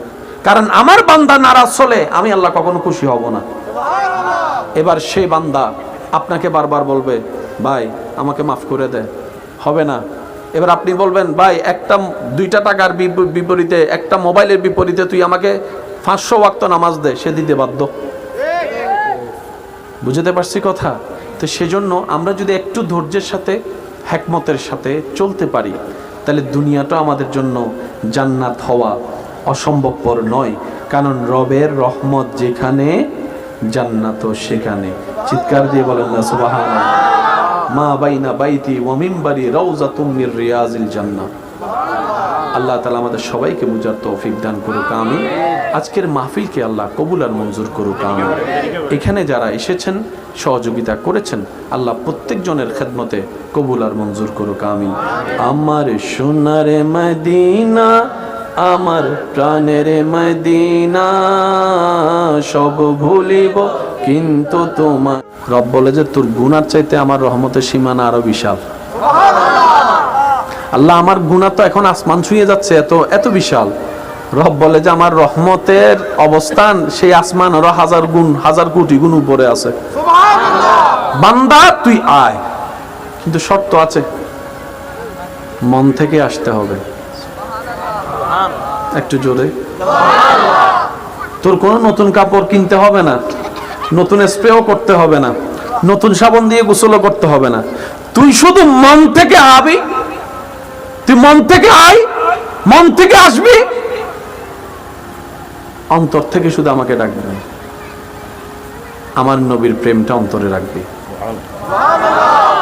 A: কারণ আমার বান্দা নারাজ হলে আমি আল্লাহ কখনো খুশি হব না। এবার সেই বান্দা আপনাকে বারবার বলবে, ভাই আমাকে মাফ করে দে, হবে না। এবার আপনি বলবেন, ভাই 2টা টাকার বিপরীতে, একটা মোবাইলের বিপরীতে তুই আমাকে 500 ওয়াক্ত নামাজ দে, সে দিতে বাধ্য। বুঝতে পারছি কথা? তো সেজন্য আমরা যদি একটু ধৈর্যের সাথে, হিকমতের সাথে চলতে পারি, তাহলে দুনিয়াটা আমাদের জন্য জান্নাত হওয়া অসম্ভবপর নয়। কারণ রবের রহমত যেখানে, জান্নাতও সেখানে। চিৎকার দিয়ে বলেন না সুবহানাল্লাহ। মা বাইনা বাইতি ওয়া মিম্বারি রাউযাতুম মির রিয়াজিল জান্নাহ। আল্লাহ তাআলা আমাদের সবাইকে বুঝার তৌফিক দান করুক, আমিন। আজকের মাহফিলকে আল্লাহ কবুল আর মঞ্জুর করুক, আমিন। এখানে যারা এসেছেন, সহযোগিতা করেছেন, আল্লাহ প্রত্যেকজনের খেদমতে কবুল আর মঞ্জুর করুক, আমিন। আমার সোনার মদিনা, আমার প্রাণের মদিনা, সব ভুলিব কিন্তু তোমার। রব বলে যে তোর গুনার চাইতে আমার রহমতের সীমানা আরো বিশাল। আল্লাহ, আমার গুনাহ তো এখন আসমান ছুঁয়ে যাচ্ছে, এত বিশাল। রব বলে যে আমার রহমতের অবস্থান সেই আসমান আরো 1000 গুণ, 1000 কোটি গুণ উপরে আছে। বান্দা তুই আয়, কিন্তু শর্ত আছে, মন থেকে আসতে হবে। একটু জোরে। তোর কোনো নতুন কাপড় কিনতে হবে না, নতুন স্প্রেও করতে হবে না, নতুন সাবান দিয়ে গোসলও করতে হবে না। তুই শুধু মন থেকে আবি, তুই মন থেকে আয়, মন থেকে আসবি, অন্তর থেকে শুধু আমাকে ডাকবি, আমার নবীর প্রেমটা অন্তরে রাখবি।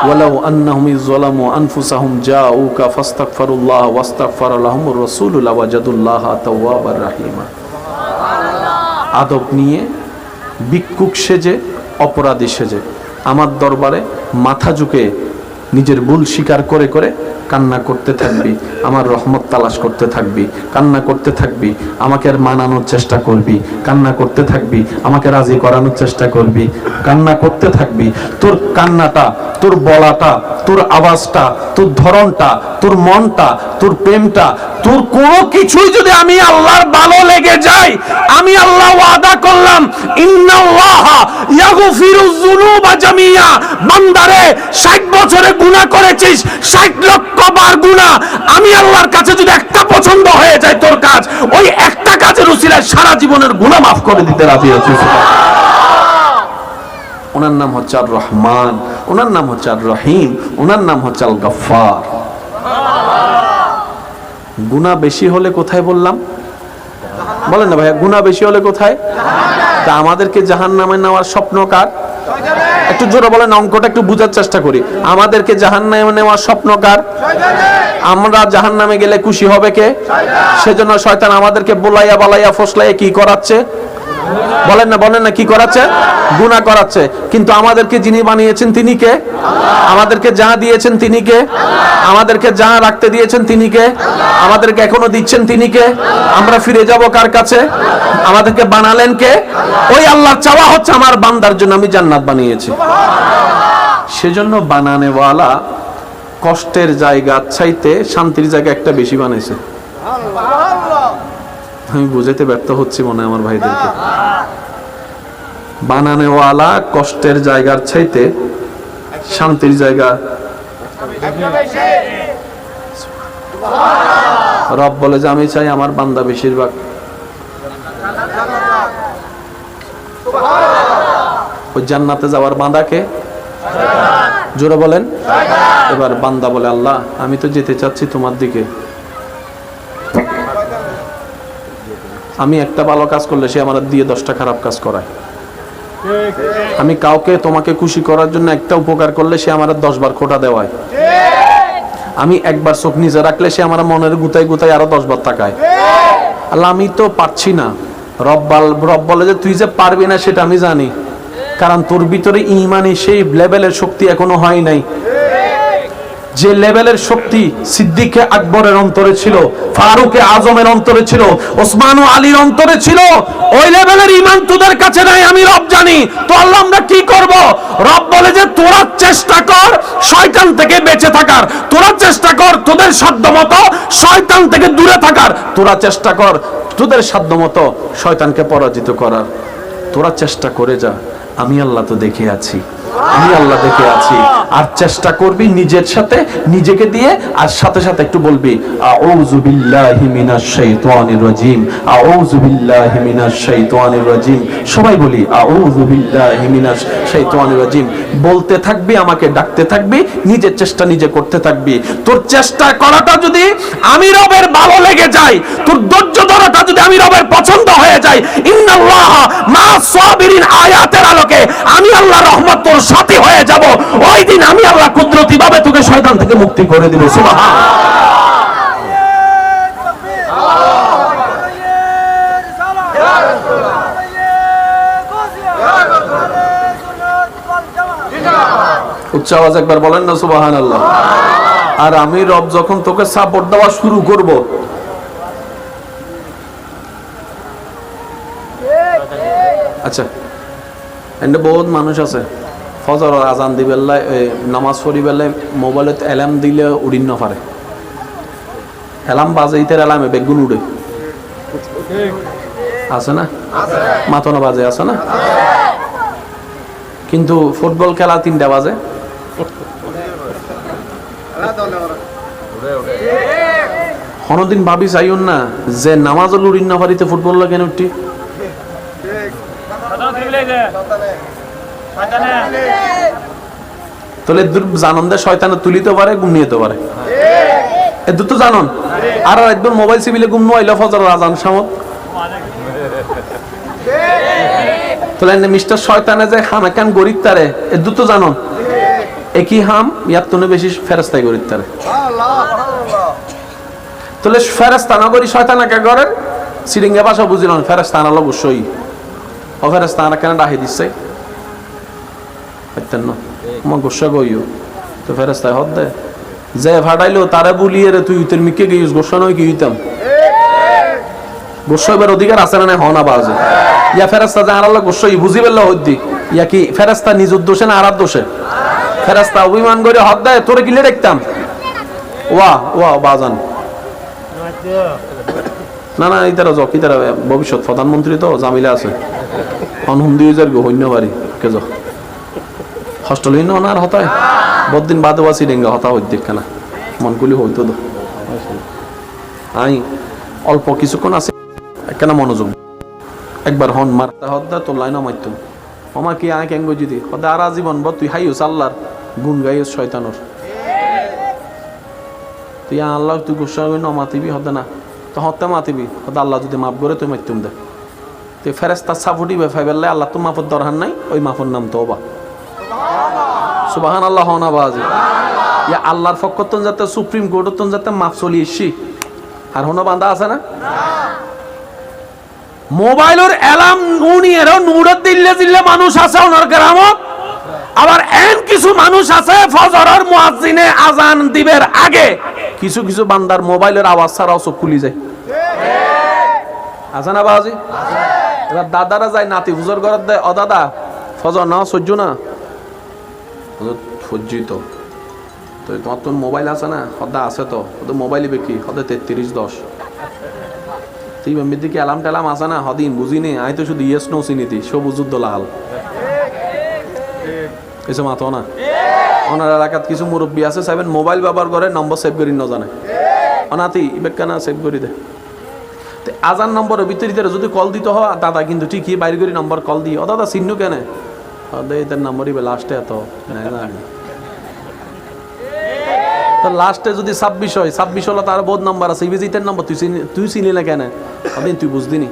A: ওয়ালাউ আন্নাহুম যালামু আনফুসাহুম জাউকা ফাস্তাগফিরুল্লাহ ওয়াস্তাগফার লাহুমুর রাসূল লাওয়াজাদুল্লাহা তাওয়াবার রাহিমা। আদব নিয়ে, ভিক্ষুক সেজে, অপরাধী সেজে আমার দরবারে মাথা ঝুঁকে নিজের ভুল স্বীকার করে করে কান্না করতে থাকবি, আমার রহমত তালাশ করতে থাকবি, কান্না করতে থাকবি, আমাকে আর মানানোর চেষ্টা করবি, কান্না করতে থাকবি, আমাকে রাজি করানোর চেষ্টা করবি, কান্না করতে থাকবি। তোর কান্নাটা, তোর বলাটা, তোর আওয়াজটা, তোর ধরনটা, তোর মনটা, তোর প্রেমটা, তোর কোনো কিছুই যদি আমি আল্লাহর ভালো লেগে যায়, আমি আল্লাহ ওয়াদা করলাম, ইন্নাল্লাহা ইয়াগফিরুয যুনুবা জামিয়া। বান্দারে 60 বছরে গুনাহ করেছিস, 60 লক্ষ বার গুনাহ, আমি আল্লাহর কাছে যদি একটা পছন্দ হয়ে যায় তোর কাজ, ওই একটা কাজের উসিলায় সারা জীবনের গুনাহ মাফ করে দিতে রাজি আছি। ওনার নাম হচ্ছে আর রহমান, ওনার নাম হচ্ছে আর রহিম, ওনার নাম হচ্ছে আল গফফার। গুনাহ বেশি হলে কোথায় বললাম? বলেন না ভাইয়া, গুনাহ বেশি হলে কোথায়? তা আমাদেরকে জাহান্নামে নেওয়ার স্বপ্ন কার? একটু জোরে বলেন, অঙ্কটা একটু বুঝার চেষ্টা করি। আমাদেরকে জাহান্নামে নেওয়ার স্বপ্ন কার? আমরা জাহান্নামে গেলে খুশি হবে কে? সেজন্য শয়তান আমাদেরকে বোলাইয়া বালাইয়া ফসলাইয়া কি করাচ্ছে? বলেন না কি করাচ্ছে? গুনাহ করাচ্ছে। কিন্তু আমাদেরকে যিনি বানিয়েছেন তিনি কে? আমাদেরকে যা দিয়েছেন তিনি কে? আমাদেরকে যা রাখতে দিয়েছেন তিনি কে? আমাদেরকে এখনো দিচ্ছেন তিনি কে? আমরা ফিরে যাব কার কাছে? আমাদেরকে বানালেন কে? ওই আল্লাহ চাওয়া হচ্ছে আমার বান্দার জন্য আমি জান্নাত বানিয়েছি। সেজন্য বানানেওয়ালা কষ্টের জায়গা চাইতে শান্তির জায়গা একটা বেশি বানাইছে। আমি বুঝাইতে ব্যর্থ হচ্ছি মনে হয় আমার ভাইদেরকে। বানানেওয়ালা কষ্টের জায়গার চাইতে শান্তির জায়গা। রব বলে যে আমি চাই আমার বান্দা বেশিরভাগ ওই জান্নাতে যাওয়ার বান্দাকে জোরে বলেন। এবার বান্দা বলে আল্লাহ আমি তো যেতে চাচ্ছি তোমার দিকে, আমি একটা ভালো কাজ করলে সে আমার দিয়ে 10টা খারাপ কাজ করায়। আমি কাউকে তোমাকে খুশি করার জন্য একটা উপকার করলে সে আমার 10 বার খোটা দেওয়ায়। আমি একবার চোখ নিচে রাখলে সে আমার মনের গুতায় গুতায় আরো 10 বার তাকায়। আল্লাহ আমি তো পারছি না। রব বলে যে তুই যে পারবি না সেটা আমি জানি, কারণ তোর ভিতরে ঈমানি সেই লেভেলের শক্তি এখনো হয় নাই। যে লেভেলের শক্তি সিদ্দিকে আকবরের অন্তরে ছিল, ফারুকে আজমের অন্তরে ছিল, ওসমান ও আলীর অন্তরে ছিল, ওই লেভেলের ঈমান তোদের কাছে নাই। আমি রব জানি। তো আল্লাহ আমরা কি করব? রব বলে যে তোরা চেষ্টা কর শয়তান থেকে বেঁচে থাকার, তোরা চেষ্টা কর তোদের সাধ্যমতো শয়তান থেকে দূরে থাকার, তোরা চেষ্টা কর তোদের সাধ্যমতো শয়তানকে পরাজিত করার, তোরা চেষ্টা করে যা। আমি আল্লাহ তো দেখে আছি, আমি আল্লাহ দেখে আছি। আর চেষ্টা করবি নিজের সাথে, নিজেকে দিয়ে, আর সাথে সাথে একটু বলবি আউযু বিল্লাহি মিনাশ শাইতানির রাজিম, আউযু বিল্লাহি মিনাশ শাইতানির রাজিম। সবাই বলি আউযু বিল্লাহি মিনাশ শাইতানির রাজিম। বলতে থাকবি, আমাকে ডাকতে থাকবি, নিজের চেষ্টা নিজে করতে থাকবি। তোর চেষ্টা করাটা যদি আমি রবের ভালো লেগে যায়, তোর ধৈর্য ধরাটা যদি আমি রবের পছন্দ হয়ে যায়, ইন্নাল্লাহা মা'আস সাবিরিন আয়াতের আলোকে আমি আল্লাহ রহমত তোর সাথী হয়ে যাব। ওই দিন আমি আল্লাহ কুদরতি ভাবে তোকে শয়তান থেকে মুক্তি করে দিব। সুবহানাল্লাহ। উচ্চ আওয়াজ একবার বলেন না সুবহানাল্লাহ। আর আমি রব যখন তোকে সাপোর্ট দেওয়া শুরু করব, আচ্ছা এন্ড বহুত মানুষ আছে ফজর আজান দিবেল্লাই নামাজ পড়ি বেলায় মোবাইলত অ্যালার্ম দিলে উড়িন না পারে। অ্যালার্ম বাজাইতে অ্যালার্মে বেগুন উড়ে আছে না? মাতনা বাজে আছে না? কিন্তু ফুটবল খেলা 3টা বাজে। কোনদিন ভাবি চাইন না যে নামাজ উড়িন না পারিতে ফুটবল কেন উঠি? তাহলে জানন দে শয়তানে তুলিতে পারে, ঘুম নিতে পারে। এ দুটো জানন। আর একদম মোবাইল সিবিলে ঘুম নইলে ফজর আজান সামত। তাহলে মিস্টার শয়তানে যে খানাকান গরিব তারে এ দুটো জানন। একই হাম ইয়ার তুনে বেশি ফেরেশতাই গরিব তারে। তাহলে ফেরেশতা না করি শয়তানাকে করেন সিরিঙ্গা ভাষা বুঝিলেন ফেরেশতা আনালো অবশ্যই। ও ফেরেশতা আনা কেন ডাহি দিচ্ছে? পাইতেন না আমার গোসা গইও তো ফেরেশতায় হদ দে যে ফাটাইলো তারে বুলিয়ে রে তুই তোর মিকে গিয়েছ গোসা নয় কি হইতাম? গোসা এবার অধিকার আছে না হনা বাজে ইয়া ফেরেশতা যে আনালো গোসা বুঝি বেলা হদ্দি ইয়া কি ফেরেশতা নিজ দোষে না আরার দোষে? ফেরেশতা অভিমান করে হদ দেয় তোরে কিলে দেখতাম ওয়া ওয়া বাজান না না ইতারা যক ইতারা ভবিষ্যৎ প্রধানমন্ত্রী তো জামিলা আছে অনহুম 2000 গো হইন্য পারি কে যক হস্টেল হইন্য আর হতায় বদিন বাদে ওয়াসি ডেঙ্গা হতা হইত দেখ না মনকুলি হইতো তো আই অল্প কিছুক্ষণ আছে একখানা মনোযোগ একবার হন মারতা হদ্দা তো লাইন মারতুম আমার কি আয় কেঙ্গ যদি হদা আর জীবন ব তুই হাইস আল্লাহর গুণ গাইস শয়তানোর তুই আল্লাহ তুই গুসা হই না মাতিবি হদা না তো হত্যা মাতিবি হদা আল্লাহ যদি মাফ করে তুই মারতুম দে তুই ফেরেশতা সাফুটি বেফাইবেলে আল্লাহ তো মাফের দরকার নাই ওই মাফের নাম তওবা সুবহানাল্লাহ হনা বাজি ইয়া আল্লাহর ফকতন যাতে সুপ্রিম কোর্টতন যাতে মাফ চলি এসি আর হনো বান্দা আছে না মোবাইলের অ্যালার্ম উনিয়ের নুরত দিল্লে দিল্লে মানুষ আছে ওনার গ্রামত, আবার এন কিছু মানুষ আছে ফজরের মুয়াজ্জিনে আজান দিবের আগে কিছু কিছু বান্দার মোবাইলের আওয়াজ ছাড়াও চোখ খুলি যায়। আছে না বাবাজি? এবার দাদারা যায় নাতি হুজুর ঘরত দেয়, ও দাদা ফজর না সহ্য না, সহ্যিত তো তোমার তো মোবাইল আছে না? সদা আছে তো, মোবাইলে বেকি সদা 3310 তুই এমনি দিকে অ্যালার্ম ট্যালাম আছে না? হদিন বুঝিনি, আই তো শুধু ইয়েস নো চিনিতি সবুজ লাল কিছু মাতো না। ওনার এলাকাত কিছু মুরব্বী আছে সাইবেন মোবাইল ব্যবহার করে নম্বর সেভ করি না জানে, অনাতি ইবেকানা সেভ করি দে। আজান নম্বরের ভিতরে যদি কল দিতে হয় দাদা কিন্তু ঠিকই বাইরে করি নম্বর কল দিই, ও দাদা চিহ্ন কেন এদের নম্বরই লাস্টে এত তো লাস্টে যদি 26 হয় 26 হলো তার বোধ নম্বর আছে ইবিজিতের নম্বর তুই চিনি না কেন? আপনি তুই বুঝদিনি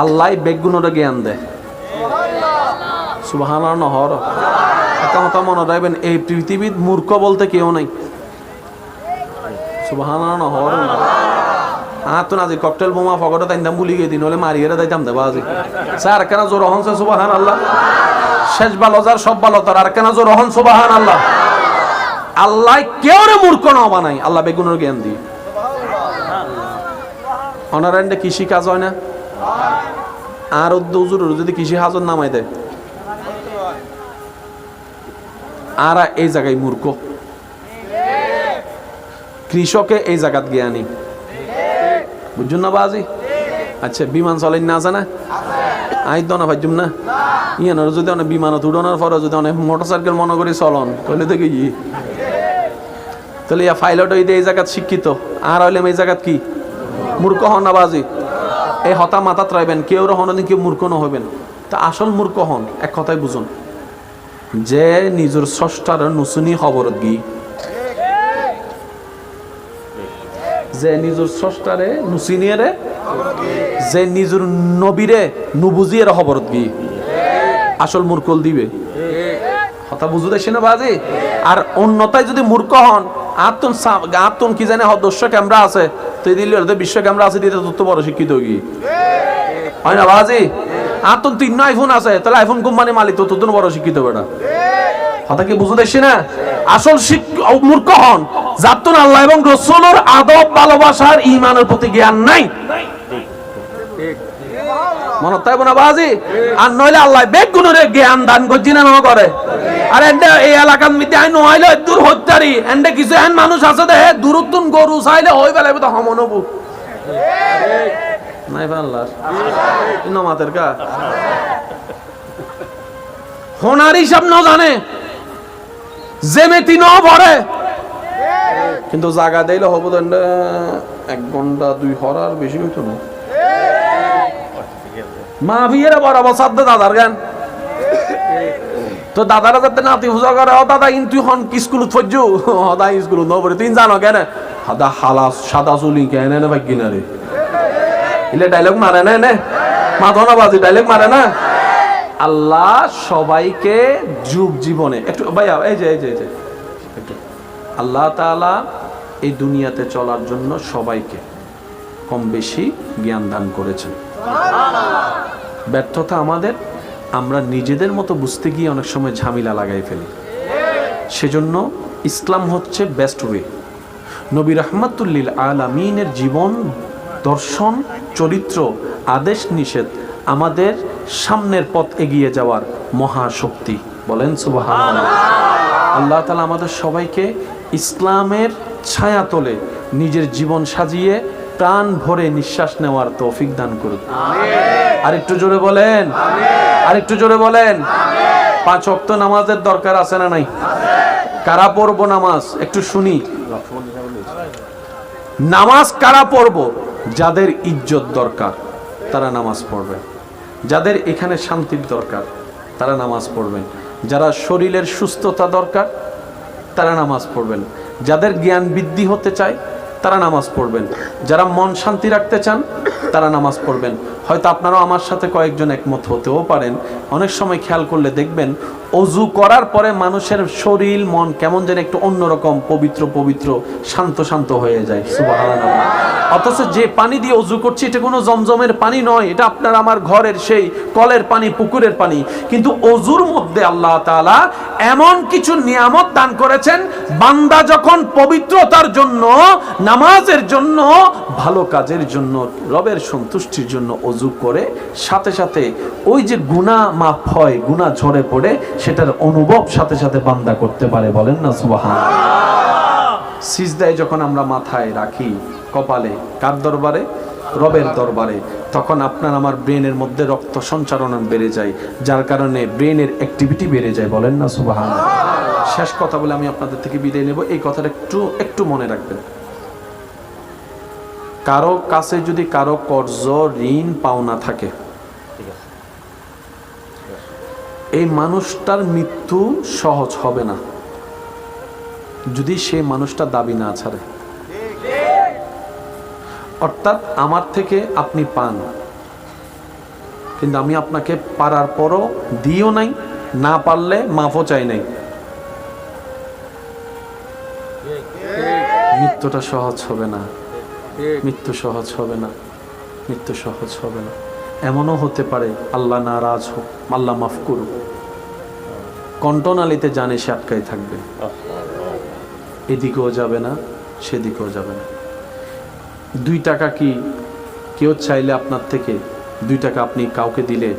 A: আল্লাহ বেগুনের জ্ঞান দেয়। সুবহানাল্লাহ নহর একটা কথা মনে রাখবেন, এই পৃথিবীর মূর্খ বলতে কেউ নাই। সুবহানাল্লাহ নহর তো আজি ককটেল বোমা ফগটে তাইতাম ভুলি গিয়ে দিন হলে মারিয়ে দাইতাম দেবা আজি স্যার কেন জোর হনছে সুবহানাল্লাহ। শেষ ভালো যার সব ভালো তার, আর কেন জোর হন সুবহানাল্লাহ। আল্লাহ কেউ রে মূর্খ না বানাই, আল্লাহ বেগুনের জ্ঞান দিয়ে। অনারান্ডে কৃষি কাজ হয় না, আর উদ্দুজুর যদি কৃষি হাজর নামাই দেয়, আর এই জায়গায় মূর্খ কৃষকে এই জায়গাত জ্ঞানী, বুঝুন না বাজি? আচ্ছা বিমান চলেন না জানা আই তো না ভাজুম না ইয়ানোর যদি অনেক বিমানত উড়ানোর পরে যদি অনেক মোটরসাইকেল মনে করি চলন তাহলে দেখি তাহলে ইয়া পাইলট হইতে এই জায়গাত শিক্ষিত, আর হইলে এই জায়গাত কি মূর্খ হন না বাজি? এই হতা মাথাত রাখবেন, কেউ হন কেউ মূর্খ ন হবেন। তা আসল মূর্খ হন এক কথায় বুঝুন, যে নিজের স্রষ্টার নুসুনি খবরত গি, যে নিজের স্রষ্টারে নুসিনিয়ারে, যে নিজের নবীরে নুবুজিয়ে খবরত গি আসল মূর্খল দিবে। কথা বুঝু দেখছি না বাজি? আর অন্যতায় যদি মূর্খ হন আত্মন কি জানে দর্শ ক্যামেরা আছে তো দিল্লি বিশ্ব ক্যামেরা আছে দিতে তত বড় শিক্ষিত কি হয় না বাজি? আত্মন 3 আইফোন আছে তাহলে আইফোন কোম্পানি মালিক তো তত বড় শিক্ষিত বেটা। কথা কি বুঝু দেখছি না? আসল মূর্খ হন যার আল্লাহ এবং রাসূলের আদব ভালোবাসার ঈমানের প্রতি জ্ঞান নাই। মনে তাই না বাজি? আর নইলে আল্লাহ বেগুনের জ্ঞান দান করছি না করে। আর এন্ডে এই এলাকার মধ্যে আই নইলে দূর হত্যারি এন্ডে কিছু এন মানুষ আছে দেহে দূরত্বন গরু চাইলে হই বেলাইব তো হমনবু নাই পাল্লার নমাতের কা হোনার হিসাব ন জানে জেমেতি ন ভরে কিন্তু জায়গা দিলে হবো 1 ঘন্টা 2 হরার বেশি হইতো না। মা বিয়েরা বরাবর সাধ্য দাদার গান তো দাদারা যাতে নাতি হুজা করে ও দাদা তুই হন স্কুলত ফজু হদা স্কুলত নবরে তুই জানো কেন হাদা হালা সাদা চুলি কেন না ভাই কিনারে ইলে ডায়লগ মারে না নে মাধনা বাজি ডায়লগ মারে না। আল্লাহ সবাইকে যুগ জীবনে একটু ভাইয়া এই যে একটু আল্লাহ তাআলা এই দুনিয়াতে চলার জন্য সবাইকে কম বেশি জ্ঞান দান করেছেন। ব্যর্থতা আমাদের, আমরা নিজেদের মতো বুঝতে গিয়ে অনেক সময় ঝামেলা লাগাই ফেলি। সেজন্য ইসলাম হচ্ছে বেস্ট ওয়ে। নবী রাহমাতুল লিল আলামিনের জীবন দর্শন চরিত্র আদেশ নিষেধ আমাদের সামনের পথ এগিয়ে যাওয়ার মহাশক্তি। বলেন সুবহানাল্লাহ। আল্লাহ তাআলা আমাদের সবাইকে ইসলামের ছায়াতলে নিজের জীবন সাজিয়ে প্রাণ ভরে নিঃশ্বাস নেওয়ার তৌফিক দান করুন। আরেকটু জোরে বলেন, আরেকটু জোরে বলেন। 5 ওয়াক্ত নামাজের দরকার আছে না নাই? কারা পড়বো নামাজ একটু শুনি। নামাজ কারা পড়বো? যাদের ইজ্জত দরকার তারা নামাজ পড়বেন, যাদের এখানে শান্তির দরকার তারা নামাজ পড়বেন, যারা শরীরের সুস্থতা দরকার তারা নামাজ পড়বেন, যাদের জ্ঞান বৃদ্ধি হতে চায় তারা নামাজ পড়বেন, যারা মন শান্তি রাখতে চান তারা নামাজ পড়বেন। হয়তো আপনারাও আমার সাথে কয়েকজন একমত হতেও পারেন। অনেক সময় খেয়াল করলে দেখবেন অজু করার পরে মানুষের শরীর মন কেমন যেন একটু অন্যরকম পবিত্র পবিত্র শান্ত শান্ত হয়ে যায়, সুবহানাল্লাহ। অথচ যে পানি দিয়ে অজু করছি এটা কোনো জমজমের পানি নয়, এটা আপনার আমার ঘরের সেই কলের পানি, পুকুরের পানি। কিন্তু অজুর মধ্যে আল্লাহ তাআলা এমন কিছু নিয়ামত দান করেছেন, বান্দা যখন পবিত্রতার জন্য, নামাজের জন্য, ভালো কাজের জন্য, রবের সন্তুষ্টির জন্য অজু করে সাথে সাথে ওই যে গুনাহ মাফ হয়, গুনাহ ঝরে পড়ে, সেটার অনুভব সাথে সাথে বান্দা করতে পারে। বলেন না সুবহানাল্লাহ। সিজদায় যখন আমরা মাথায় রাখি, কপালে, কার দরবারে? রবের দরবারে, তখন আপনার আমার ব্রেনের মধ্যে রক্ত সঞ্চারণ বেড়ে যায়, যার কারণে ব্রেনের অ্যাক্টিভিটি বেড়ে যায়। বলেন না সুবহানাল্লাহ। শেষ কথা বলে আমি আপনাদের থেকে বিদায় নেব, এই কথাটা একটু মনে রাখবেন। কারো কাছে যদি কারো কর্জ, ঋণ, পাওনা থাকে, এই মানুষটার মৃত্যু সহজ হবে না যদি সেই মানুষটা দাবি না ছাড়ে। অর্থাৎ আমার থেকে আপনি পান, কিন্তু আমি আপনাকে পারার পরও দিও নাই, না পারলে মাফও চাই নাই, মৃত্যুটা সহজ হবে না, মৃত্যু সহজ হবে না, মৃত্যু সহজ হবে না। এমনও হতে পারে আল্লাহ নারাজ হোক, আল্লাহ মাফ করুক, কণ্ঠনালীতে জানে সে আটকাই থাকবে, এদিকেও যাবে না, সেদিকেও যাবে না। 2 টাকা কি কেউ চাইলে আপনার থেকে 2 টাকা আপনি কাউকে দিলে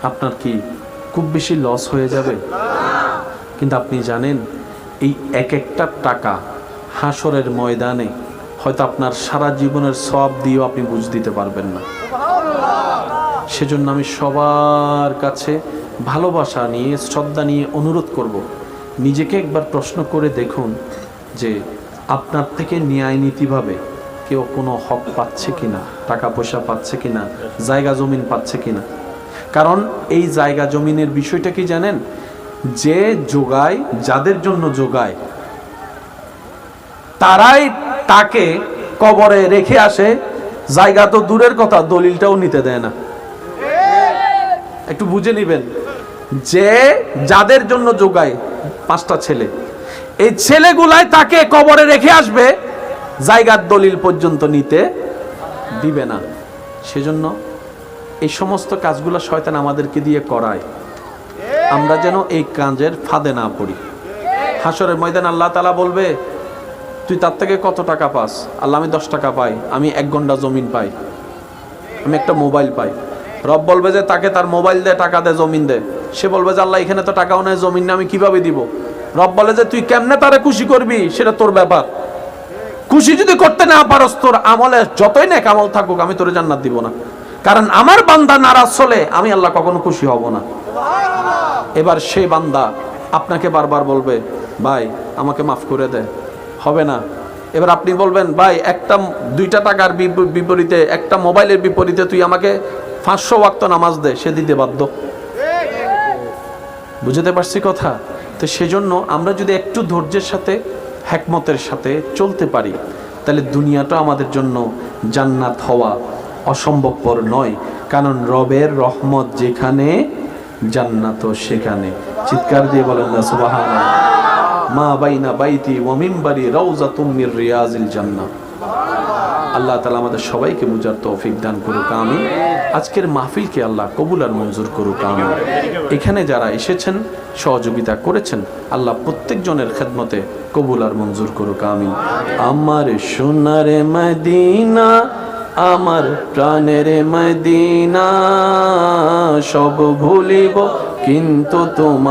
A: আপনার কি খুব বেশি লস হয়ে যাবে? কিন্তু আপনি জানেন এই একটা টাকা হাসরের ময়দানে হয়তো আপনার সারা জীবনের সওয়াব দিয়েও আপনি বুঝ দিতে পারবেন না। সেজন্য আমি সবার কাছে ভালোবাসা নিয়ে, শ্রদ্ধা নিয়ে অনুরোধ করব, নিজেকে একবার প্রশ্ন করে দেখুন যে আপনার থেকে ন্যায় নীতিভাবে কেউ কোনো হক পাচ্ছে কিনা, টাকা পয়সা পাচ্ছে কিনা, জায়গা জমিন পাচ্ছে কিনা। কারণ এই জায়গা জমিনের বিষয়টা কি জানেন, যে যোগায়, যাদের জন্য যোগায়, তারাই তাকে কবরে রেখে আসে, জায়গা তো দূরের কথা, দলিলটাও নিতে দেয় না। একটু বুঝে নিবেন, যে যাদের জন্য যোগায় 5টা ছেলে, এই ছেলেগুলাই তাকে কবরে রেখে আসবে, জায়গার দলিল পর্যন্ত নিতে দিবে না। সেজন্য এই সমস্ত কাজগুলো শয়তান আমাদেরকে দিয়ে করায়, আমরা যেন এই কাজের ফাঁদে না পড়ি। হাসরের ময়দান আল্লাহ তাআলা বলবে, তুই তার থেকে কত টাকা পাস? আল্লাহ, আমি 10 টাকা পাই, আমি 1 ঘন্টা জমিন পাই, আমি একটা মোবাইল পাই। রব বলবে যে তাকে তার মোবাইল দে, টাকা দে, জমিন দে। সে বলবে যে আল্লাহ, এখানে তো টাকাও নাই, জমিন না, আমি কিভাবে দিব? রব বলে যে তুই কেমনে তারে খুশি করবি সেটা তোর ব্যাপার, খুশি যদি করতে না পারস, তোর আমলে যতই নেক আমল থাকুক, আমি তোরে জান্নাত দিব না। কারণ আমার বান্দা নারাজ হলে আমি আল্লাহ কখনো খুশি হব না। এবার সেই বান্দা আপনাকে বারবার বলবে, ভাই আমাকে মাফ করে দে, হবে না। এবার আপনি বলবেন, ভাই 2টা টাকার বিপরীতে, একটা মোবাইলের বিপরীতে তুই আমাকে 500 ওয়াক্ত নামাজ দে, সে দিতে বাধ্য। বুঝতে পারছি কথা? তো সেজন্য আমরা যদি একটু ধৈর্যের সাথে, হিকমতের সাথে চলতে পারি, তাহলে দুনিয়াটা আমাদের জন্য জান্নাত হওয়া অসম্ভবপর নয়। কারণ রবের রহমত যেখানে, জান্নাতও সেখানে। চিৎকার দিয়ে বলেন না সুবহানাল্লাহ। মা বাইনা বাইতি ওয়া মিনবারি রাউযাতুম মির রিয়াজিল জান্নাহ। আল্লাহ তাআলা আমাদের সবাইকে বুঝার তৌফিক দান করুক, আমিন। আজকের মাহফিলকে আল্লাহ কবুল আর মঞ্জুর করুক, আমিন। এখানে যারা এসেছেন, সহযোগিতা করেছেন, আল্লাহ প্রত্যেকজনের খেদমতে কবুল আর মঞ্জুর করুক, আমিন। আমার সোনার মদিনা, আমার প্রাণের মদিনা, সব ভুলিব কিন্তু তোমার